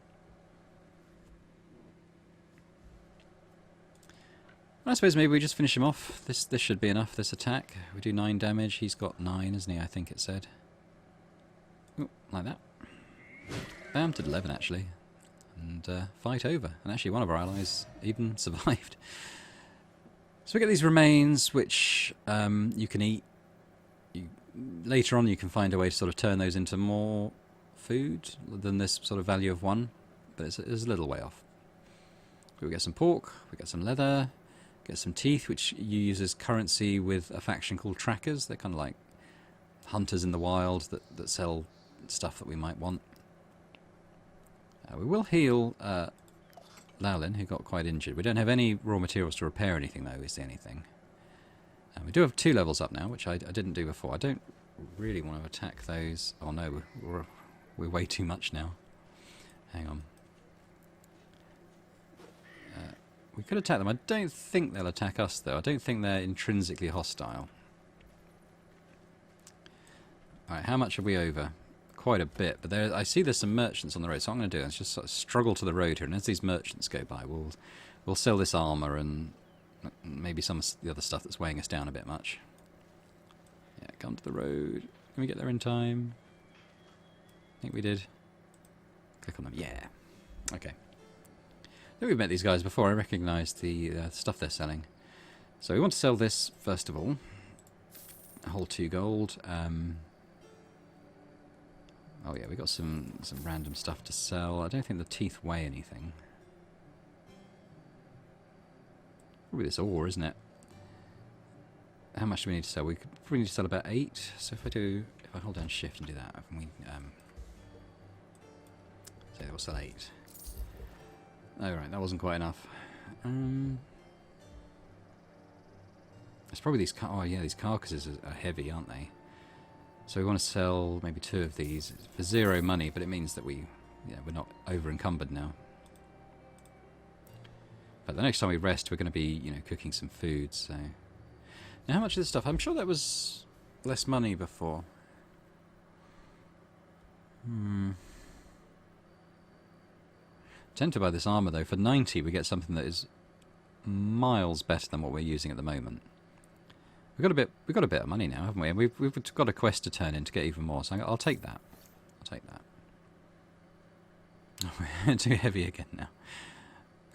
I suppose maybe we just finish him off. This should be enough, this attack. We do 9 damage. He's got 9, isn't he? I think it said. Ooh, like that. Bam, did 11 actually. And fight over. And actually one of our allies even survived. So we get these remains, which you can eat. Later on you can find a way to sort of turn those into more food than this sort of value of 1. But it's a little way off. We get some pork, we get some leather, get some teeth, which you use as currency with a faction called Trackers. They're kind of like hunters in the wild that sell stuff that we might want. We will heal Lalin, who got quite injured. We don't have any raw materials to repair anything, though, is the only thing. We do have 2 levels up now, which I didn't do before. I don't really want to attack those. Oh no, we're way too much now. Hang on. We could attack them. I don't think they'll attack us, though. I don't think they're intrinsically hostile. Alright, how much are we over? Quite a bit, but I see there's some merchants on the road, so what I'm going to do is just sort of struggle to the road here, and as these merchants go by, we'll sell this armour and maybe some of the other stuff that's weighing us down a bit much. Yeah, come to the road. Can we get there in time? I think we did. Click on them. Yeah. Okay. I think we've met these guys before. I recognise the stuff they're selling. So we want to sell this first of all. A whole 2 gold. Oh yeah, we got some random stuff to sell. I don't think the teeth weigh anything. Probably this ore, isn't it? How much do we need to sell? We could probably need to sell about 8. So if I hold down shift and do that, we say we'll sell 8. Oh right, that wasn't quite enough. It's probably these. Oh yeah, these carcasses are heavy, aren't they? So we want to sell maybe 2 of these for 0 money, but it means that we're not over encumbered now. But the next time we rest, we're going to be, cooking some food. So now, how much of this stuff? I'm sure that was less money before. Tempted by this armour though. For 90, we get something that is miles better than what we're using at the moment. We've got a bit of money now, haven't we? And we've got a quest to turn in to get even more. So I'll take that. I'll take that. Oh, we're too heavy again now.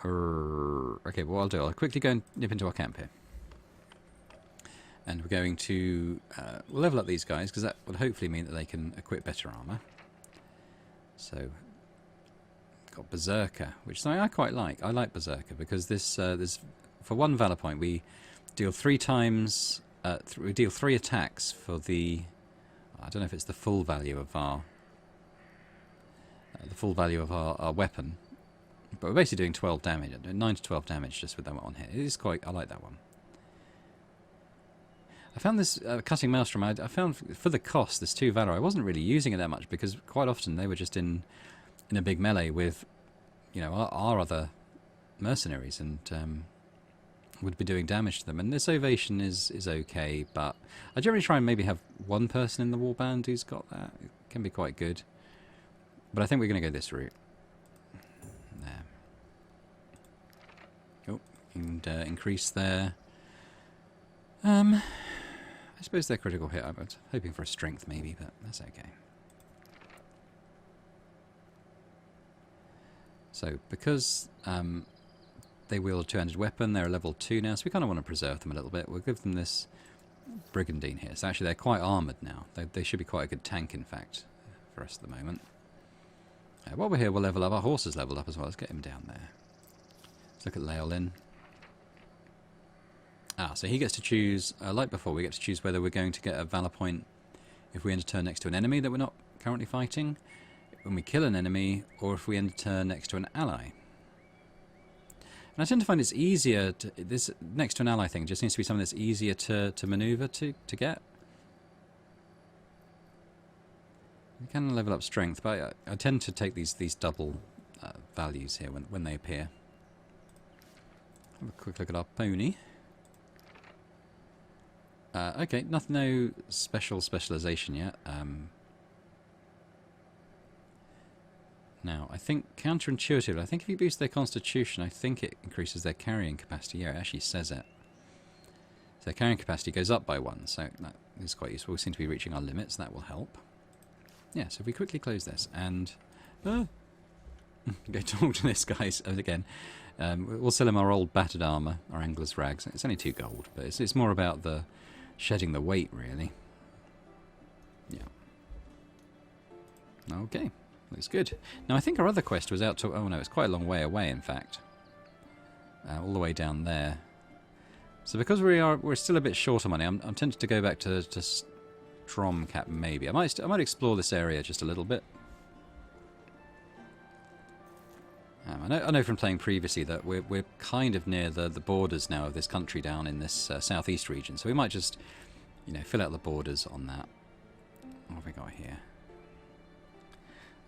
Okay, well, I'll quickly go and nip into our camp here. And we're going to level up these guys, because that will hopefully mean that they can equip better armour. So, got Berserker, which is something I quite like. I like Berserker, because this for 1 Valor point, we deal 3 times... we deal 3 attacks for the... I don't know if it's the full value of our... our weapon. But we're basically doing 12 damage, 9 to 12 damage just with that one on here. It is quite... I like that one. I found this cutting maelstrom, I found for the cost, this 2 Valor, I wasn't really using it that much because quite often they were just in a big melee with, our other mercenaries and would be doing damage to them. And this ovation is okay, but I generally try and maybe have 1 person in the warband who's got that. It can be quite good. But I think we're going to go this route. There. Oh, and increase there. I suppose they're critical hit. I was hoping for a strength maybe, but that's okay. So, because they wield a 2-handed weapon, they're a level 2 now, so we kind of want to preserve them a little bit. We'll give them this Brigandine here. So actually they're quite armoured now. They should be quite a good tank, in fact, for us at the moment. While we're here, we'll level up. Our horse is leveled up as well. Let's get him down there. Let's look at Leolin. So he gets to choose, like before, we get to choose whether we're going to get a Valor point if we end a turn next to an enemy that we're not currently fighting, when we kill an enemy, or if we end a turn next to an ally. And I tend to find it's easier, this next to an ally thing just seems to be something that's easier to manoeuvre to get. We can level up strength, but I tend to take these double values here when they appear. Have a quick look at our pony. Okay, no specialisation yet. Now, I think counterintuitive. I think if you boost their constitution, I think it increases their carrying capacity. Yeah, it actually says it. So their carrying capacity goes up by 1, so that is quite useful. We seem to be reaching our limits. That will help. Yeah, so if we quickly close this and... go talk to this guy again. We'll sell him our old battered armour, our angler's rags. It's only 2 gold, but it's more about the shedding the weight, really. Yeah. Okay. Looks good. Now, I think our other quest was out to... Oh, no, it's quite a long way away, in fact. All the way down there. So because we're still a bit short of money, I'm tempted to go back to Stromkapp, maybe. I might explore this area just a little bit. I I know from playing previously that we're kind of near the borders now of this country down in this southeast region, so we might just, you know, fill out the borders on that. What have we got here?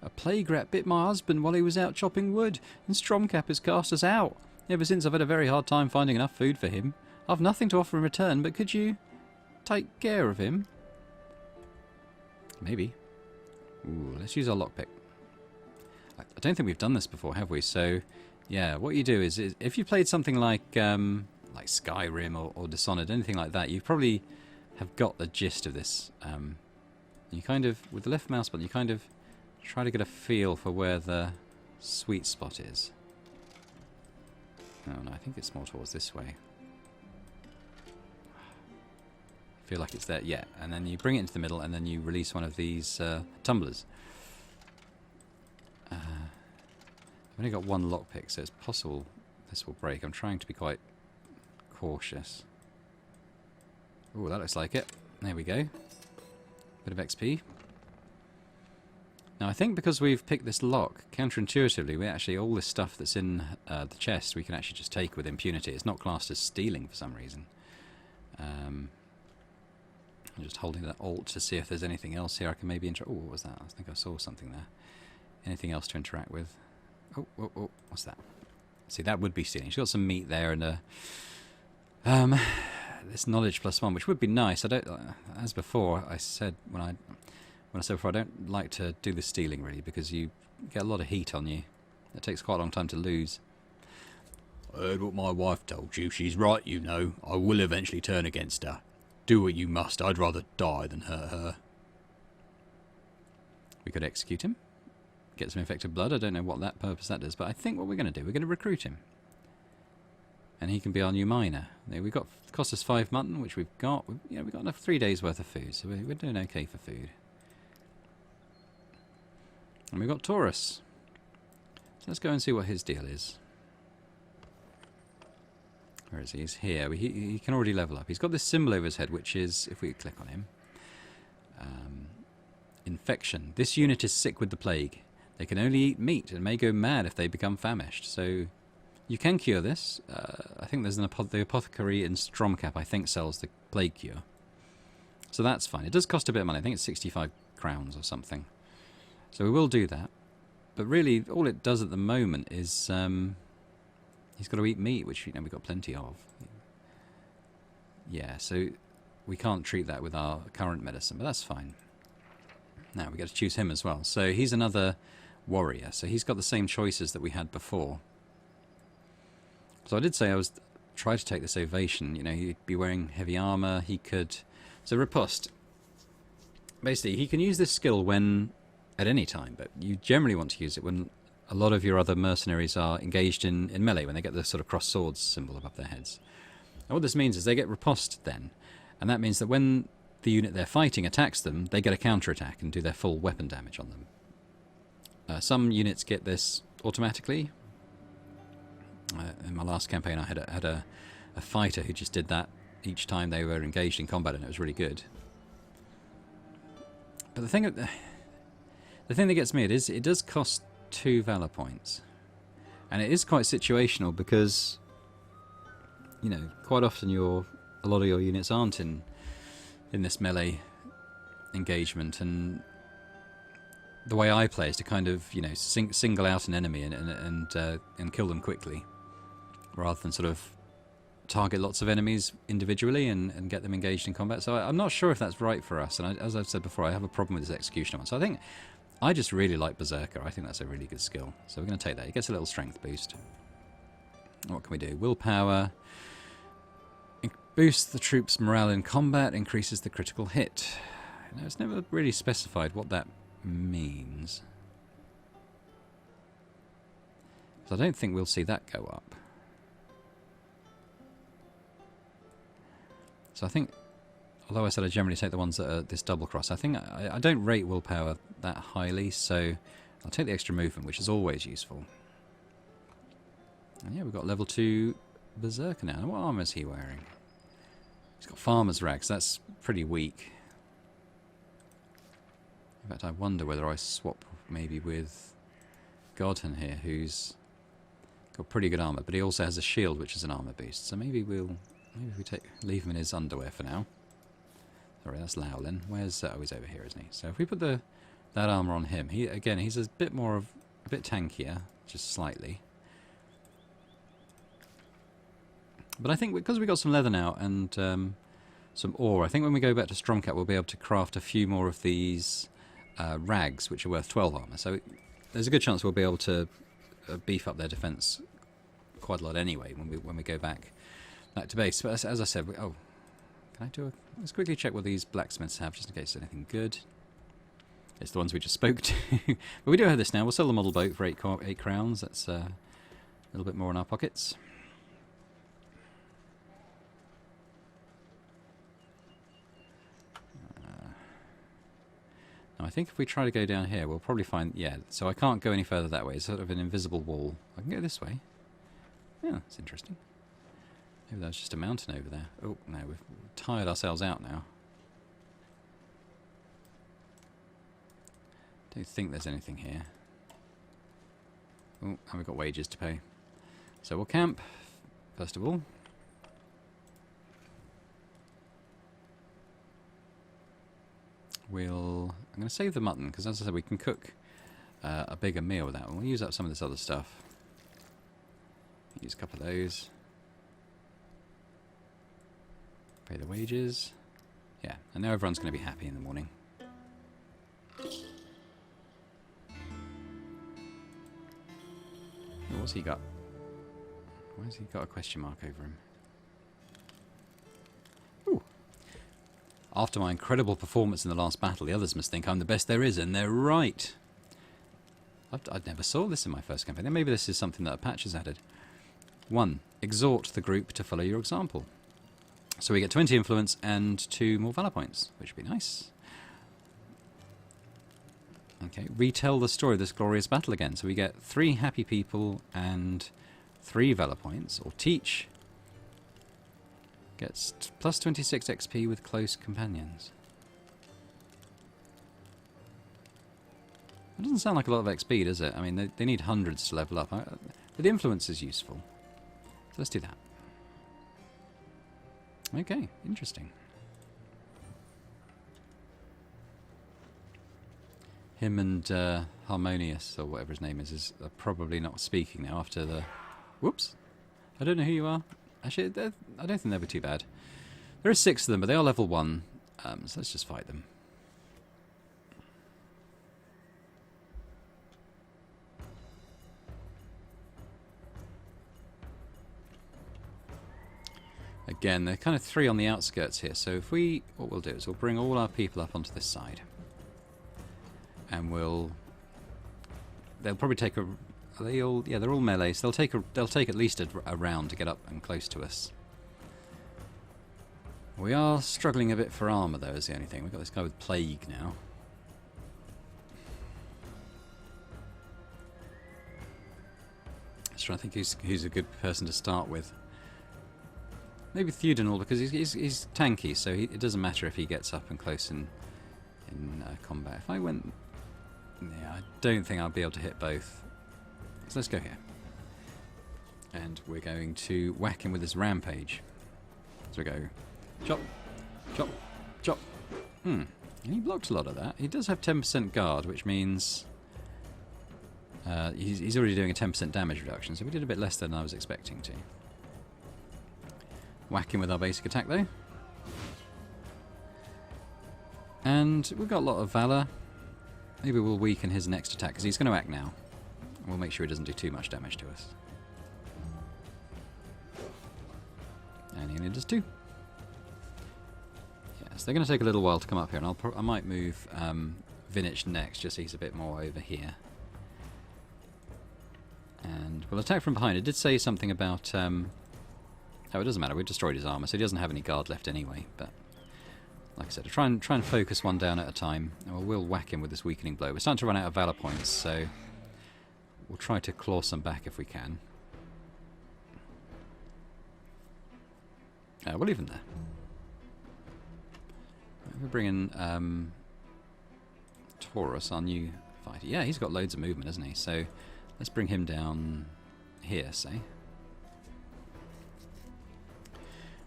A plague rat bit my husband while he was out chopping wood, and Stromkapp has cast us out. Ever since I've had a very hard time finding enough food for him. I've nothing to offer in return, but could you take care of him? Maybe. Ooh, let's use our lockpick. I don't think we've done this before, have we? So, yeah, what you do is if you played something like Skyrim or Dishonored, anything like that, you probably have got the gist of this. You kind of, with the left mouse button, you kind of try to get a feel for where the sweet spot is. Oh no, I think it's more towards this way. I feel like it's there, yeah. And then you bring it into the middle, and then you release one of these tumblers. I've only got one lockpick, so it's possible this will break. I'm trying to be quite cautious. Oh, that looks like it. There we go. Bit of XP. Now, I think because we've picked this lock, counterintuitively, we actually, all this stuff that's in the chest, we can actually just take with impunity. It's not classed as stealing for some reason. I'm just holding that Alt to see if there's anything else here I can maybe interact. Oh, what was that? I think I saw something there. Anything else to interact with? Oh, what's that? See, that would be stealing. She's got some meat there and this knowledge +1, which would be nice. I don't, as before, I said when I said before, I don't like to do the stealing really because you get a lot of heat on you. It takes quite a long time to lose. I heard what my wife told you. She's right, you know. I will eventually turn against her. Do what you must. I'd rather die than hurt her. We could execute him. Get some infected blood. I don't know what that purpose that does, but I think what we're going to do, we're going to recruit him. And he can be our new miner. We've got, cost us 5 mutton, which we've got. We've got enough 3 days worth of food, so we're doing okay for food. And we've got Taurus. So let's go and see what his deal is. Where is he? He's here. He can already level up. He's got this symbol over his head, which is, if we click on him, infection. This unit is sick with the plague. They can only eat meat and may go mad if they become famished. So you can cure this. I think there's the apothecary in Stromkapp, I think, sells the plague cure. So that's fine. It does cost a bit of money. I think it's 65 crowns or something. So we will do that. But really, all it does at the moment is he's got to eat meat, which we've got plenty of. Yeah, so we can't treat that with our current medicine, but that's fine. Now we got to choose him as well. So he's another warrior. So he's got the same choices that we had before. So I did say I was try to take this ovation. You know, he'd be wearing heavy armor. He could. So riposte. Basically, he can use this skill when at any time, but you generally want to use it when a lot of your other mercenaries are engaged in melee, when they get the sort of cross swords symbol above their heads. And what this means is they get riposte then, and that means that when the unit they're fighting attacks them, they get a counterattack and do their full weapon damage on them. Some units get this automatically. In my last campaign, I had a fighter who just did that each time they were engaged in combat, and it was really good. But the thing that gets me is it does cost 2 valor points, and it is quite situational because, you know, quite often a lot of your units aren't in this melee engagement, and the way I play is to kind of, you know, single out an enemy and kill them quickly, rather than sort of target lots of enemies individually and get them engaged in combat. So I'm not sure if that's right for us, and as I've said before, I have a problem with this executioner one. So I think I just really like Berserker. I think that's a really good skill. So we're going to take that. He gets a little strength boost. What can we do? Willpower. Boosts the troops' morale in combat, increases the critical hit. Now, it's never really specified what that means. So I don't think we'll see that go up. So I think, although I said I generally take the ones that are this double cross, I think I don't rate willpower that highly, so I'll take the extra movement, which is always useful. And yeah, we've got level 2 Berserker now. What armor is he wearing? He's got farmer's rags. That's pretty weak. In fact, I wonder whether I swap maybe with Godhan here, who's Got pretty good armour, but he also has a shield, which is an armour boost. So maybe we leave him in his underwear for now. Sorry, that's Lowlin. Where's he's over here, isn't he? So if we put that armour on him, he's a bit tankier, just slightly. But I think because we got some leather now and some ore, I think when we go back to Stromkapp we'll be able to craft a few more of these rags, which are worth 12 armour. So there's a good chance we'll be able to beef up their defence quite a lot anyway when we go back to base. But as I said, let's quickly check what these blacksmiths have, just in case there's anything good. It's the ones we just spoke to. But we do have this now. We'll sell the model boat for 8 crowns. That's a little bit more in our pockets. Now I think if we try to go down here, we'll probably find... Yeah, so I can't go any further that way. It's sort of an invisible wall. I can go this way. Yeah, that's interesting. Maybe that's just a mountain over there. Oh, no, we've tired ourselves out now. Don't think there's anything here. Oh, and we've got wages to pay. So we'll camp, first of all. I'm going to save the mutton, because as I said, we can cook a bigger meal with that. We'll use up some of this other stuff. Use a couple of those. Pay the wages. Yeah, and now everyone's going to be happy in the morning. What's he got? Why has he got a question mark over him? Ooh. After my incredible performance in the last battle, the others must think I'm the best there is, and they're right. I never saw this in my first campaign. Maybe this is something that a patch has added. 1. Exhort the group to follow your example. So we get 20 influence and 2 more valor points, which would be nice. Okay, retell the story of this glorious battle again. So we get 3 happy people and 3 valor points. Or teach. Gets plus 26 XP with close companions. It doesn't sound like a lot of XP, does it? I mean, they need hundreds to level up. But the influence is useful. So let's do that. Okay, interesting. Him and Harmonious, or whatever his name is probably not speaking now after the... Whoops. I don't know who you are. Actually, I don't think they were too bad. There are 6 of them, but they are level 1. So let's just fight them. Again, they're kind of 3 on the outskirts here. So if what we'll do is we'll bring all our people up onto this side. And they'll probably take they're all melee, so they'll take at least a round to get up and close to us. We are struggling a bit for armour though, is the only thing. We've got this guy with plague now. Just trying to think who's a good person to start with. Maybe Theodenal, because he's tanky, so it doesn't matter if he gets up and close in combat. If I went... Yeah, I don't think I'll be able to hit both. So let's go here. And we're going to whack him with this rampage. So we go... Chop, chop, chop. And he blocked a lot of that. He does have 10% guard, which means... he's already doing a 10% damage reduction, so we did a bit less than I was expecting to. Whack him with our basic attack, though. And we've got a lot of Valour. Maybe we'll weaken his next attack, because he's going to act now. We'll make sure he doesn't do too much damage to us. And he only does 2. Yes, they're going to take a little while to come up here, and I might move Vinich next, just so he's a bit more over here. And we'll attack from behind. It did say something about... Oh, it doesn't matter. We destroyed his armour, so he doesn't have any guard left anyway. But like I said, try and focus one down at a time, and we'll whack him with this weakening blow. We're starting to run out of valour points, so we'll try to claw some back if we can. We'll leave him there. We'll bring in Taurus, our new fighter. Yeah, he's got loads of movement, hasn't he? So let's bring him down here, say.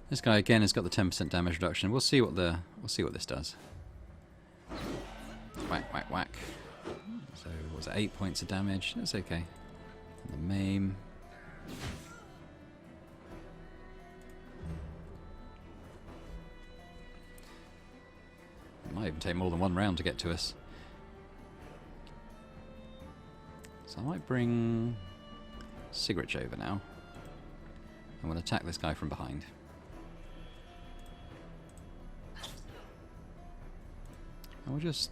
This guy again has got the 10% damage reduction. We'll see what this does. Whack, whack, whack. So what was it, 8 points of damage? That's okay. And the maim. It might even take more than one round to get to us. So I might bring Sigrich over now. I'm going to attack this guy from behind. And we'll just...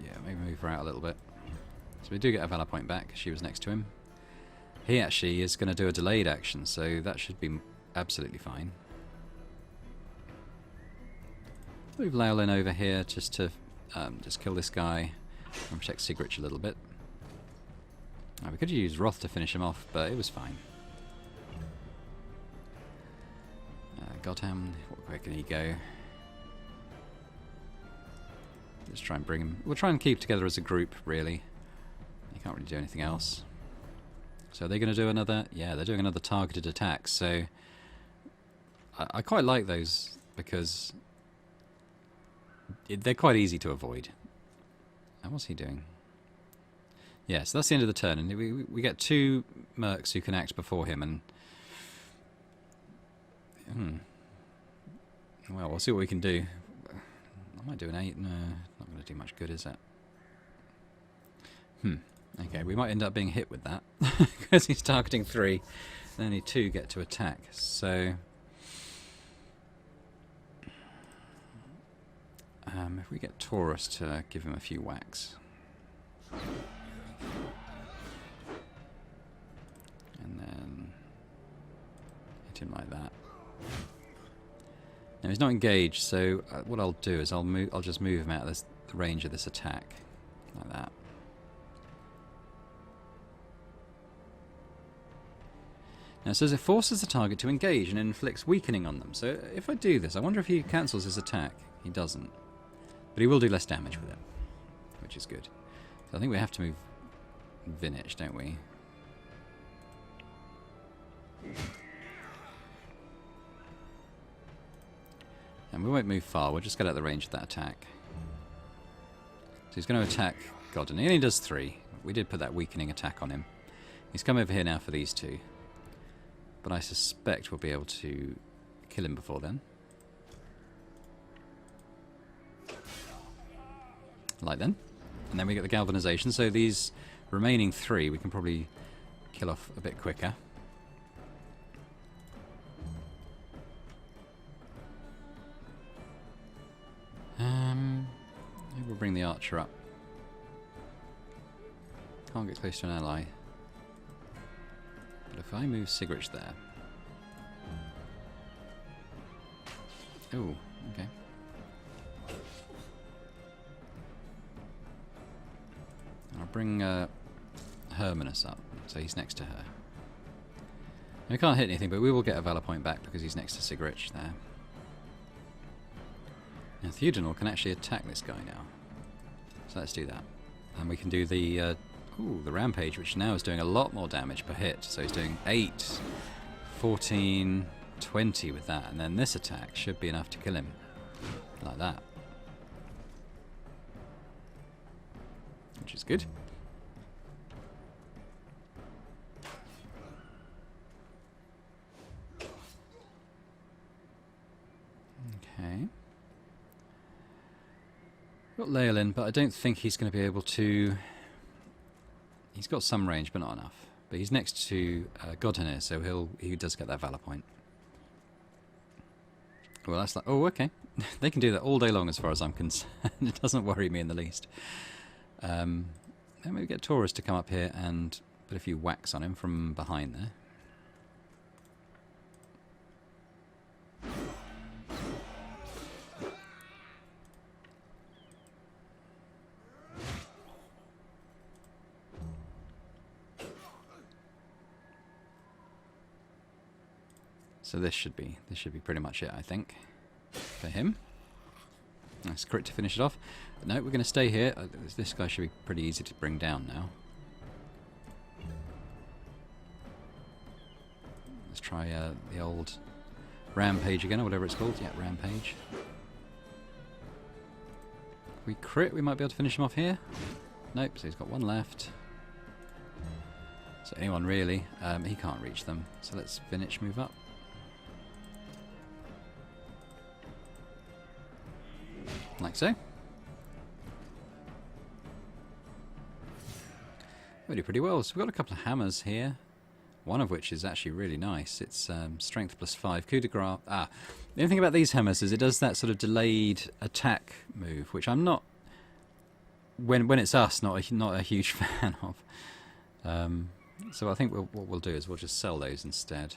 yeah, maybe move her out a little bit. So we do get a Valor point back, because she was next to him. He actually is going to do a delayed action, so that should be absolutely fine. Move Laolin over here just to just kill this guy and protect Sigrich a little bit. We could use Wrath to finish him off, but it was fine. Godham, where can he go? Just try and bring him... We'll try and keep together as a group, really. You can't really do anything else. So they're going to do another... Yeah, they're doing another targeted attack, so... I quite like those, because... they're quite easy to avoid. And what's he doing? Yeah, so that's the end of the turn, and we get 2 mercs who can act before him, and... Well, we'll see what we can do. I might do an 8. No, not going to do much good, is it? Okay, we might end up being hit with that. Because he's targeting 3, and only 2 get to attack. So... if we get Taurus to give him a few whacks. And then... hit him like that. Now he's not engaged, so what I'll do is I'll just move him out of the range of this attack, like that. Now it says it forces the target to engage and inflicts weakening on them. So if I do this, I wonder if he cancels his attack. He doesn't, but he will do less damage with it, which is good. So I think we have to move Vinich, don't we? And we won't move far, we'll just get out of the range of that attack. So he's going to attack Godden. He only does 3. We did put that weakening attack on him. He's come over here now for these 2. But I suspect we'll be able to kill him before then. Like then. And then we get the galvanization, so these remaining 3 we can probably kill off a bit quicker. Maybe we'll bring the archer up. Can't get close to an ally. But if I move Sigrich there... Oh, okay. I'll bring Hermanus up, so he's next to her. And we can't hit anything, but we will get a Valor point back because he's next to Sigrich there. Now Theodenal can actually attack this guy now. So let's do that. And we can do the Rampage, which now is doing a lot more damage per hit. So he's doing 8, 14, 20 with that. And then this attack should be enough to kill him. Like that. Which is good. Okay. Got Laolin, but I don't think he's going to be able to... He's got some range, but not enough. But he's next to Godhanir, so he does get that Valor point. Well, that's like... Oh, okay. They can do that all day long as far as I'm concerned. It doesn't worry me in the least. Then maybe get Taurus to come up here and put a few whacks on him from behind there. So this should be pretty much it, I think, for him. Nice crit to finish it off. No, we're going to stay here. This guy should be pretty easy to bring down now. Let's try the old rampage again, or whatever it's called. Yeah, rampage. If we crit, we might be able to finish him off here. Nope, so he's got one left. So anyone really, he can't reach them. So let's finish, move up. Like so. We do pretty well. So we've got a couple of hammers here. One of which is actually really nice. It's strength +5, coup de grace. The only thing about these hammers is it does that sort of delayed attack move, which I'm not, when it's us, not a huge fan of. So I think what we'll do is we'll just sell those instead.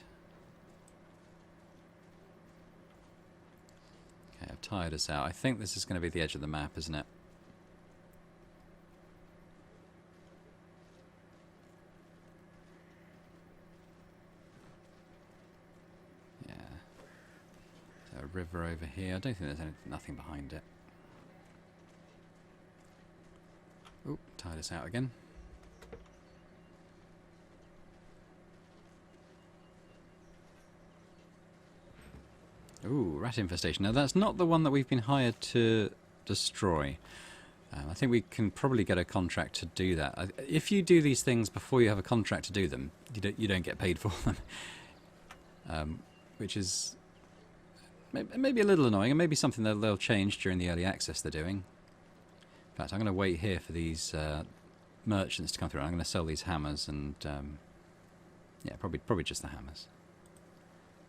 Okay, I've tired us out. I think this is going to be the edge of the map, isn't it? A river over here. I don't think there's nothing behind it. Oop, tied us out again. Ooh, rat infestation. Now that's not the one that we've been hired to destroy. I think we can probably get a contract to do that. If you do these things before you have a contract to do them, you don't get paid for them, which is maybe a little annoying, and maybe something that they'll change during the early access they're doing. In fact, I'm going to wait here for these merchants to come through. I'm going to sell these hammers, and yeah, probably just the hammers.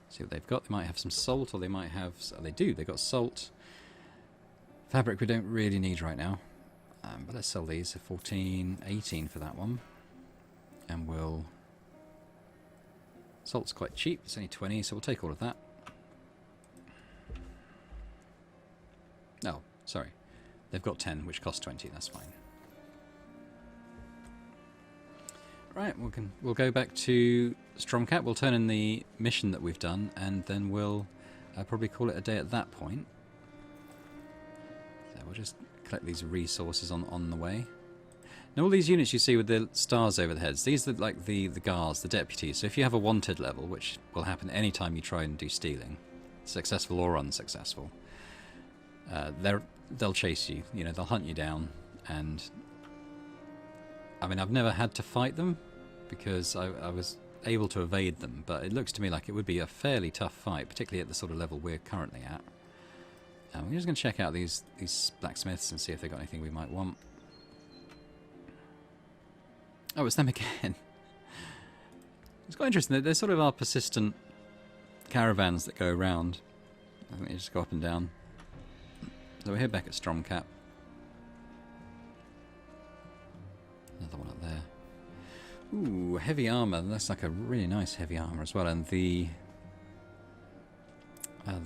See what they've got. They might have some salt, or they might have... Oh, they do. They've got salt. Fabric we don't really need right now. But let's sell these. So 14, 18 for that one. And we'll... Salt's quite cheap. It's only 20, so we'll take all of that. Oh, sorry. They've got 10, which costs 20. That's fine. Right, we'll go back to Stromkapp. We'll turn in the mission that we've done, and then we'll probably call it a day at that point. So we'll just collect these resources on the way. Now all these units you see with the stars over the heads, these are like the guards, the deputies. So if you have a wanted level, which will happen any time you try and do stealing, successful or unsuccessful, they'll chase you. You know, they'll hunt you down, and I mean, I've never had to fight them because I was able to evade them, but it looks to me like it would be a fairly tough fight, particularly at the sort of level we're currently at. We're just going to check out these blacksmiths and see if they've got anything we might want. Oh, it's them again. It's quite interesting. They sort of are persistent caravans that go around. I think they just go up and down. So we're here back at Stromkapp. Another one up there. Ooh, heavy armour. That's like a really nice heavy armour as well. And the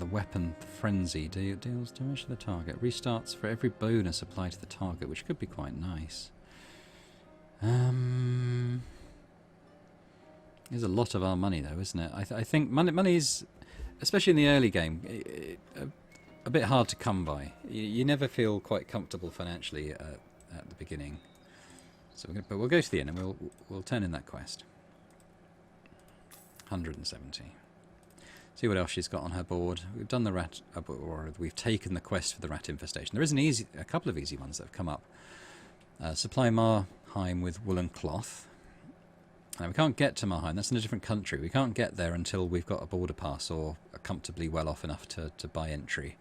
weapon frenzy deals damage to the target. Restarts for every bonus applied to the target, which could be quite nice. There's a lot of our money though, isn't it? I think money is, especially in the early game, a bit hard to come by. You never feel quite comfortable financially at the beginning. So but we'll go to the end and we'll turn in that quest. 170. See what else she's got on her board. We've done the rat, or we've taken the quest for the rat infestation. There is a couple of easy ones that have come up. Supply Marheim with woolen cloth. Now we can't get to Marheim. That's in a different country. We can't get there until we've got a border pass or are comfortably well off enough to buy entry.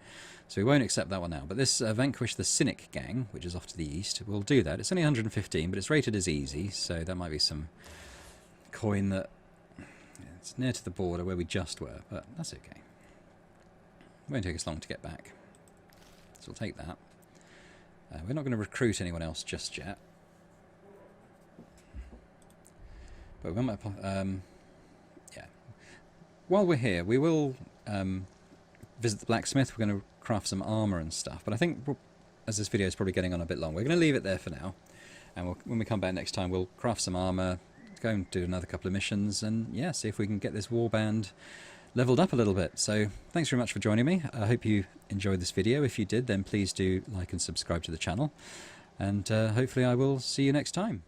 So we won't accept that one now. But this Vanquish the Cynic gang, which is off to the east, we'll do that. It's only 115, but it's rated as easy, so that might be some coin that... It's near to the border where we just were, but that's okay. It won't take us long to get back. So we'll take that. We're not going to recruit anyone else just yet. But we might... yeah. While we're here, we will visit the blacksmith. We're going to craft some armour and stuff. But I think, as this video is probably getting on a bit long, we're going to leave it there for now. And when we come back next time, we'll craft some armour, go and do another couple of missions, and yeah, see if we can get this warband leveled up a little bit. So thanks very much for joining me. I hope you enjoyed this video. If you did, then please do like and subscribe to the channel, and hopefully I will see you next time.